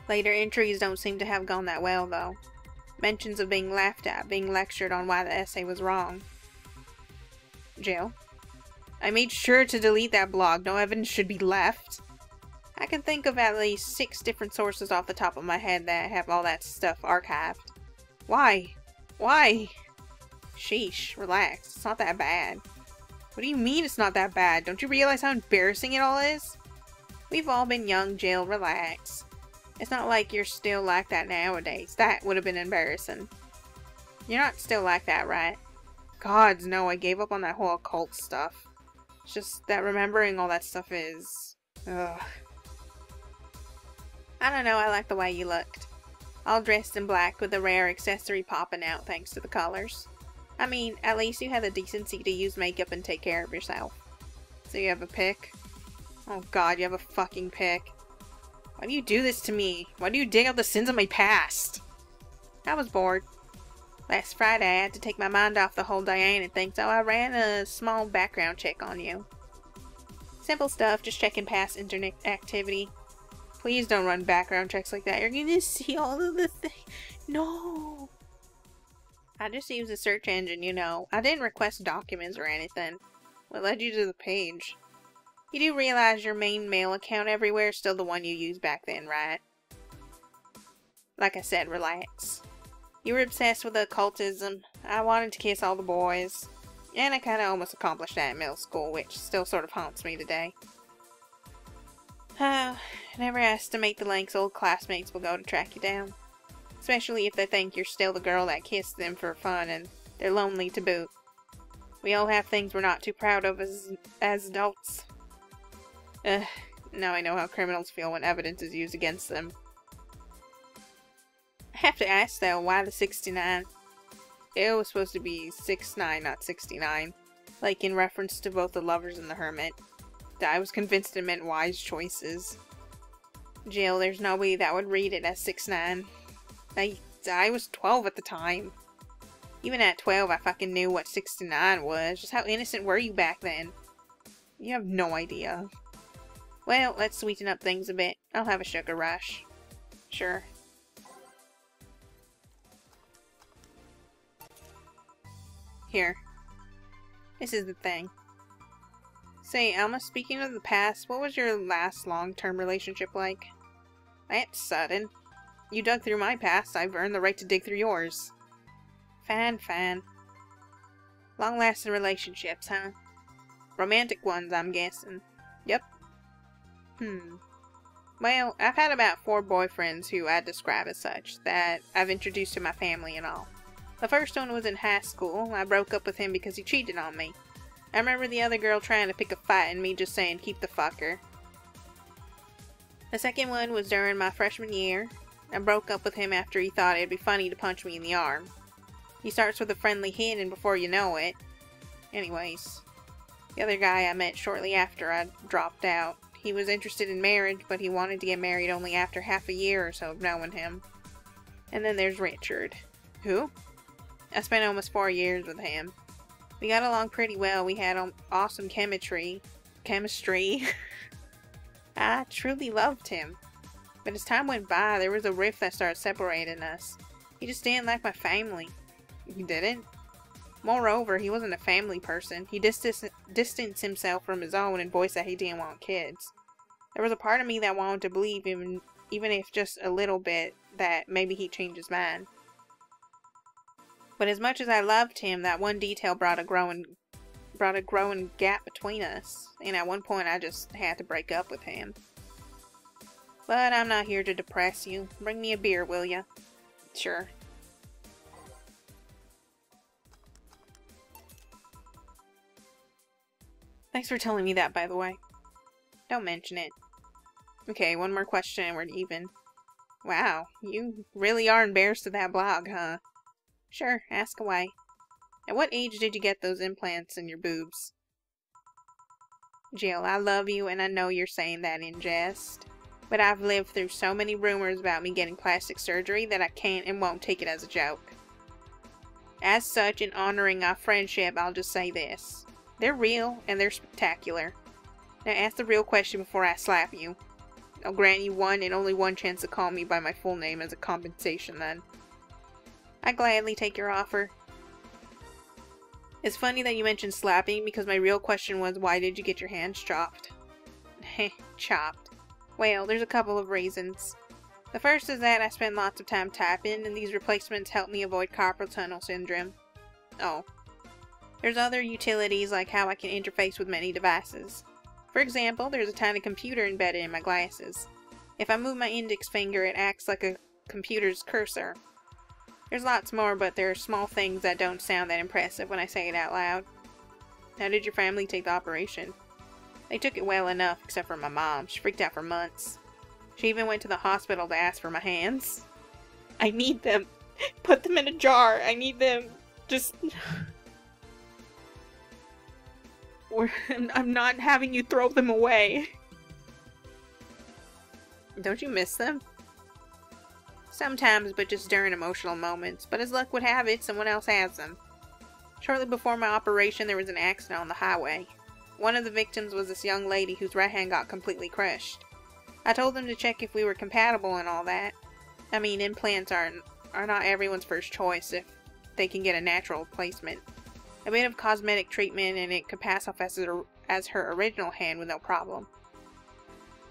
Later entries don't seem to have gone that well, though. Mentions of being laughed at, being lectured on why the essay was wrong. Jill? I made sure to delete that blog. No evidence should be left. I can think of at least 6 different sources off the top of my head that have all that stuff archived. Why? Why? Sheesh, relax. It's not that bad. What do you mean it's not that bad? Don't you realize how embarrassing it all is? We've all been young, Jill. Relax. It's not like you're still like that nowadays. That would have been embarrassing. You're not still like that, right? Gods, no, I gave up on that whole occult stuff. It's just that remembering all that stuff is... ugh. I don't know, I like the way you looked. All dressed in black with a rare accessory popping out thanks to the colors. I mean, at least you had the decency to use makeup and take care of yourself. So you have a pick? Oh god, you have a fucking pick. Why do you do this to me? Why do you dig out the sins of my past? I was bored. Last Friday I had to take my mind off the whole Diana thing, so I ran a small background check on you. Simple stuff, just checking past internet activity. Please don't run background checks like that. You're gonna see all of the things. No! I just used a search engine, you know. I didn't request documents or anything. What led you to the page? You do realize your main mail account everywhere is still the one you used back then, right? Like I said, relax. You were obsessed with occultism. I wanted to kiss all the boys. And I kinda almost accomplished that in middle school, which still sort of haunts me today. I never estimate the lengths old classmates will go to track you down. Especially if they think you're still the girl that kissed them for fun and they're lonely to boot. We all have things we're not too proud of as adults. Now I know how criminals feel when evidence is used against them. I have to ask though, why the 69? It was supposed to be 69, not 69. Like in reference to both the lovers and the hermit. I was convinced it meant wise choices. Jill, there's nobody that would read it as 69. I was 12 at the time. Even at 12, I fucking knew what 69 was. Just how innocent were you back then? You have no idea. Well, let's sweeten up things a bit. I'll have a sugar rush. Sure. Here. This is the thing. Say, Alma, speaking of the past, what was your last long-term relationship like? That's sudden. You dug through my past, I've earned the right to dig through yours. Fine. Long-lasting relationships, huh? Romantic ones, I'm guessing. Yep. Well, I've had about 4 boyfriends who I'd describe as such, that I've introduced to my family and all. The first one was in high school. I broke up with him because he cheated on me. I remember the other girl trying to pick a fight and me just saying, keep the fucker. The second one was during my freshman year. I broke up with him after he thought it'd be funny to punch me in the arm. He starts with a friendly hint and before you know it. Anyways, the other guy I met shortly after I dropped out. He was interested in marriage, but he wanted to get married only after half a year or so of knowing him. And then there's Richard. Who? I spent almost 4 years with him. We got along pretty well. We had awesome chemistry. I truly loved him. But as time went by, there was a rift that started separating us. He just didn't like my family. He didn't? Moreover, he wasn't a family person. He distanced himself from his own and voiced that he didn't want kids. There was a part of me that wanted to believe, even if just a little bit, that maybe he'd change his mind. But as much as I loved him, that one detail brought a growing gap between us, and at one point I just had to break up with him. But I'm not here to depress you. Bring me a beer, will ya? Sure. Thanks for telling me that, by the way. Don't mention it. Okay, one more question and we're even. Wow, you really are embarrassed of that blog, huh? Sure, ask away. At what age did you get those implants in your boobs? Jill, I love you and I know you're saying that in jest. But I've lived through so many rumors about me getting plastic surgery that I can't and won't take it as a joke. As such, in honoring our friendship, I'll just say this. They're real and they're spectacular. Now ask the real question before I slap you. I'll grant you one and only one chance to call me by my full name as a compensation then. I gladly take your offer. It's funny that you mentioned slapping because my real question was, why did you get your hands chopped? Heh, chopped. Well, there's a couple of reasons. The first is that I spend lots of time typing and these replacements help me avoid carpal tunnel syndrome. Oh. There's other utilities like how I can interface with many devices. For example, there's a tiny computer embedded in my glasses. If I move my index finger, it acts like a computer's cursor. There's lots more, but there are small things that don't sound that impressive when I say it out loud. How did your family take the operation? They took it well enough, except for my mom. She freaked out for months. She even went to the hospital to ask for my hands. I need them. Put them in a jar. I need them. Just... I'm not having you throw them away. Don't you miss them? Sometimes, but just during emotional moments. But as luck would have it, someone else has them. Shortly before my operation, there was an accident on the highway. One of the victims was this young lady whose right hand got completely crushed. I told them to check if we were compatible and all that. I mean, implants are not everyone's first choice if they can get a natural replacement. A bit of cosmetic treatment and it could pass off as her original hand with no problem.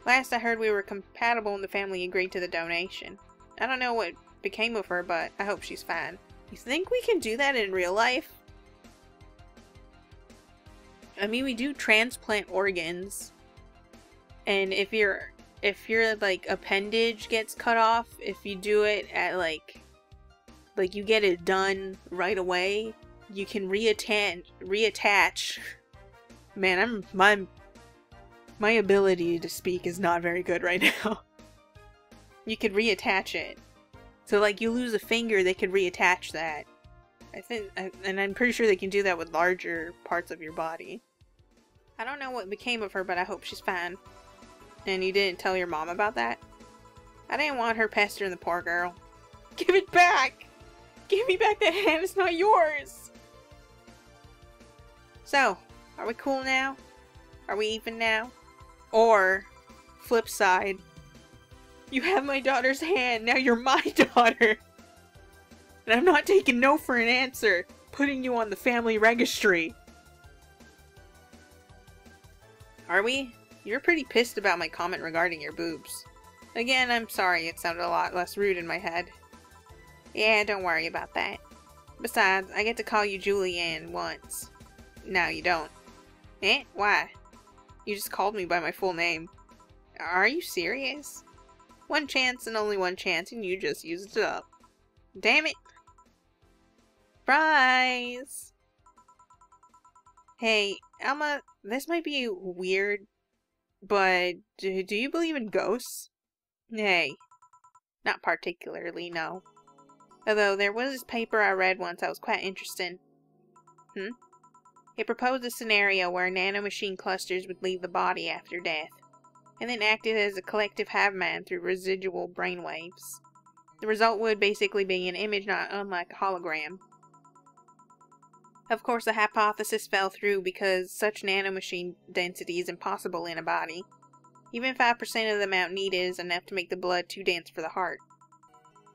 Last I heard we were compatible and the family agreed to the donation. I don't know what became of her, but I hope she's fine. You think we can do that in real life? I mean, we do transplant organs. And if your like appendage gets cut off, if you do it at like you get it done right away, you can reattach. Man, my ability to speak is not very good right now. You could reattach it. So like you lose a finger, they could reattach that. I think, and I'm pretty sure they can do that with larger parts of your body. I don't know what became of her, but I hope she's fine. And you didn't tell your mom about that? I didn't want her pestering the poor girl. Give it back! Give me back that hand, it's not yours! So, are we cool now? Are we even now? Or, flip side, you have my daughter's hand, now you're my daughter! And I'm not taking no for an answer, putting you on the family registry. Are we? You're pretty pissed about my comment regarding your boobs. Again, I'm sorry, it sounded a lot less rude in my head. Yeah, don't worry about that. Besides, I get to call you Julianne once. Now you don't. Eh? Why? You just called me by my full name. Are you serious? One chance and only one chance, and you just used it up. Damn it. Surprise! Hey, Alma, this might be weird, but do you believe in ghosts? Hey, not particularly, no. Although there was this paper I read once that was quite interesting. It proposed a scenario where nanomachine clusters would leave the body after death, and then acted as a collective have-mind through residual brainwaves. The result would basically be an image not unlike a hologram. Of course, the hypothesis fell through because such nanomachine density is impossible in a body. Even 5% of the amount needed is enough to make the blood too dense for the heart.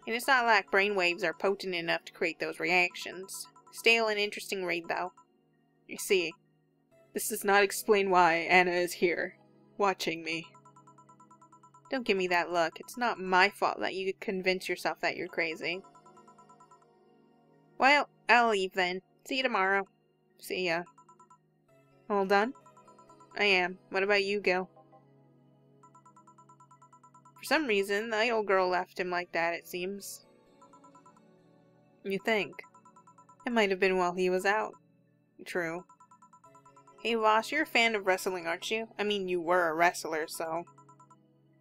And it's not like brainwaves are potent enough to create those reactions. Still an interesting read, though. You see, this does not explain why Anna is here, watching me. Don't give me that look. It's not my fault that you convince yourself that you're crazy. Well, I'll leave then. See you tomorrow. See ya. All done? I am. What about you, Gil? For some reason, the old girl left him like that, it seems. You think? It might have been while he was out. True. Hey, boss, you're a fan of wrestling, aren't you? I mean, you were a wrestler, so...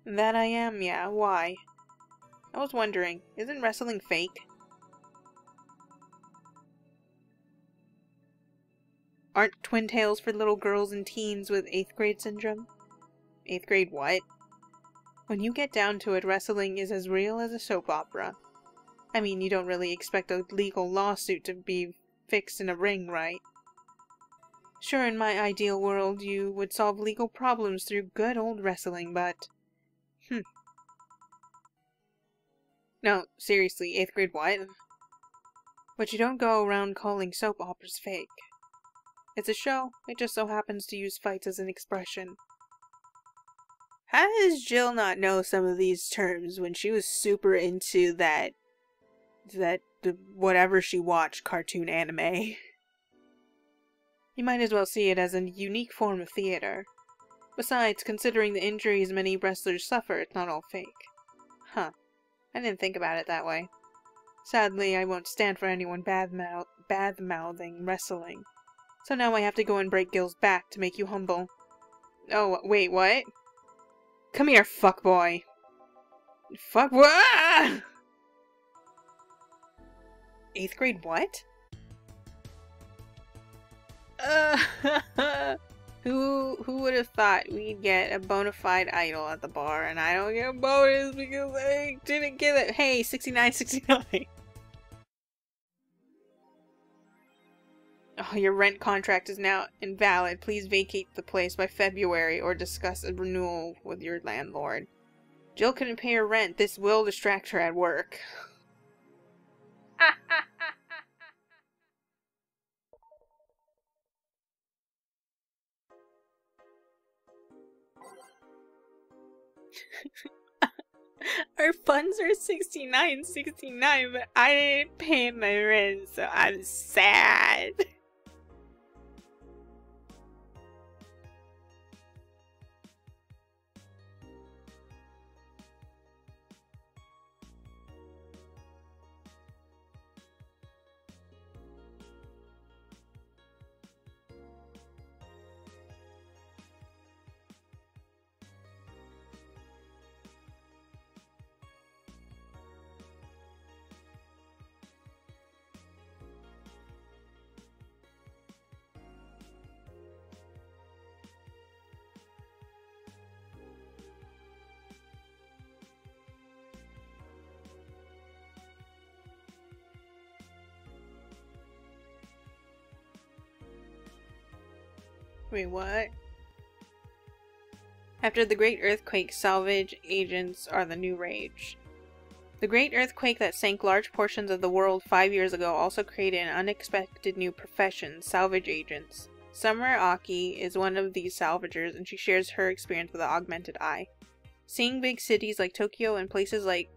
That I am, yeah. Why? I was wondering, isn't wrestling fake? Aren't twin tails for little girls and teens with 8th grade syndrome? 8th grade what? When you get down to it, wrestling is as real as a soap opera. I mean, you don't really expect a legal lawsuit to be fixed in a ring, right? Sure, in my ideal world, you would solve legal problems through good old wrestling, but... No, seriously, 8th grade what? But you don't go around calling soap operas fake. It's a show, it just so happens to use fights as an expression. How does Jill not know some of these terms when she was super into that whatever she watched cartoon anime? You might as well see it as a unique form of theater. Besides, considering the injuries many wrestlers suffer, it's not all fake. Huh. I didn't think about it that way. Sadly, I won't stand for anyone bad-mouthing wrestling. So now I have to go and break Gil's back to make you humble. Oh, wait, what? Come here, fuckboy. Fuckboy! Ah! 8th grade what? Who would have thought we'd get a bona fide idol at the bar, and I don't get a bonus because I didn't get it. Hey, 6969. Oh, your rent contract is now invalid. Please vacate the place by February or discuss a renewal with your landlord. Jill couldn't pay her rent. This will distract her at work. Our funds are 69.69, but I didn't pay my rent, so I'm sad. Wait, what? After the Great Earthquake, salvage agents are the new rage. The Great Earthquake that sank large portions of the world 5 years ago also created an unexpected new profession, salvage agents. Summer Aki is one of these salvagers, and she shares her experience with the augmented eye. Seeing big cities like Tokyo and places like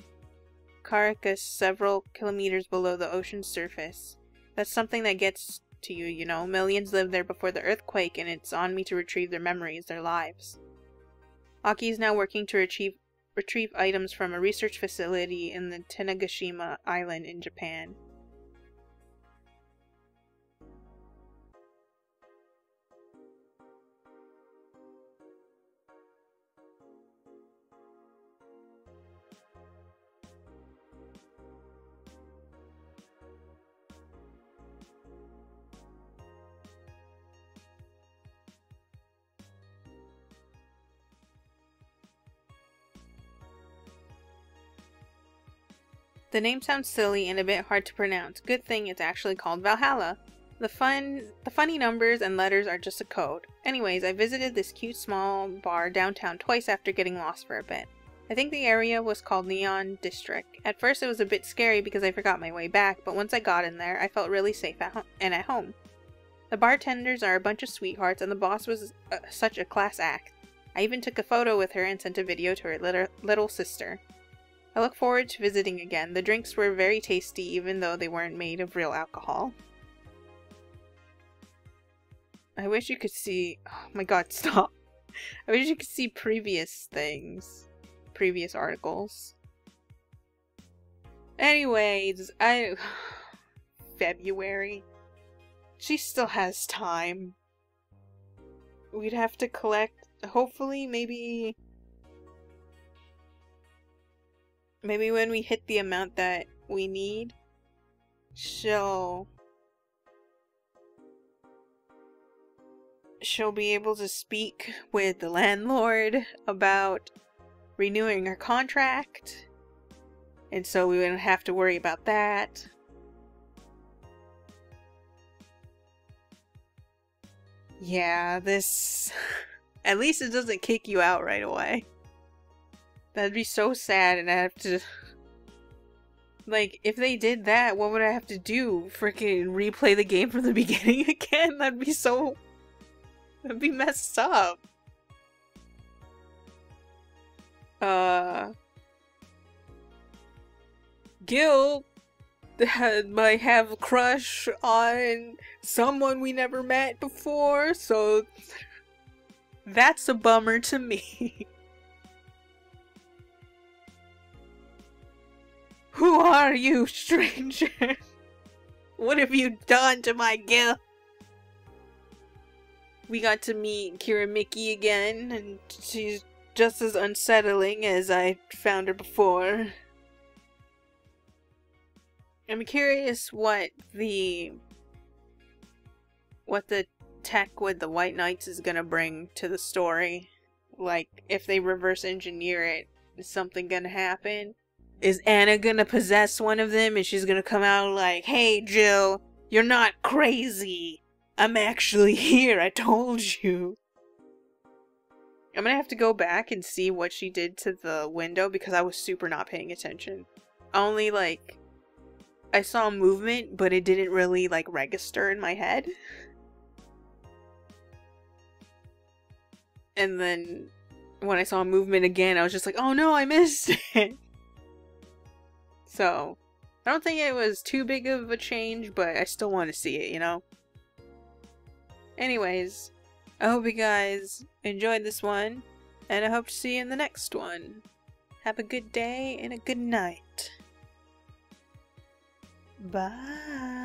Caracas several kilometers below the ocean's surface, that's something that gets to you, you know. Millions lived there before the earthquake, and it's on me to retrieve their memories, their lives. Aki is now working to retrieve items from a research facility in the Tanegashima Island in Japan. The name sounds silly and a bit hard to pronounce. Good thing it's actually called Valhalla. The funny numbers and letters are just a code. Anyways, I visited this cute small bar downtown twice after getting lost for a bit. I think the area was called Neon District. At first it was a bit scary because I forgot my way back, but once I got in there, I felt really safe and at home. The bartenders are a bunch of sweethearts, and the boss was such a class act. I even took a photo with her and sent a video to her little sister. I look forward to visiting again. The drinks were very tasty even though they weren't made of real alcohol. I wish you could see... Oh my god, stop. I wish you could see previous things. Previous articles. Anyways, February. She still has time. We'd have to collect... Hopefully, maybe when we hit the amount that we need, she'll be able to speak with the landlord about renewing her contract, and so we wouldn't have to worry about that. Yeah, this... At least it doesn't kick you out right away. That'd be so sad, and I have to... Like, if they did that, what would I have to do? Freaking replay the game from the beginning again? That'd be so... That'd be messed up. Gil might have a crush on someone we never met before, so... That's a bummer to me. Who are you, stranger? What have you done to my Gil? We got to meet Kira Miki again, and she's just as unsettling as I found her before. I'm curious what the tech with the White Knights is gonna bring to the story. Like, if they reverse engineer it, is something gonna happen? Is Anna gonna possess one of them and she's gonna come out like, "Hey Jill, you're not crazy. I'm actually here, I told you." I'm gonna have to go back and see what she did to the window because I was super not paying attention. Only like, I saw movement, but it didn't really like register in my head. And then when I saw movement again, I was just like, oh no, I missed it. So, I don't think it was too big of a change, but I still want to see it, you know? Anyways, I hope you guys enjoyed this one, and I hope to see you in the next one. Have a good day and a good night. Bye.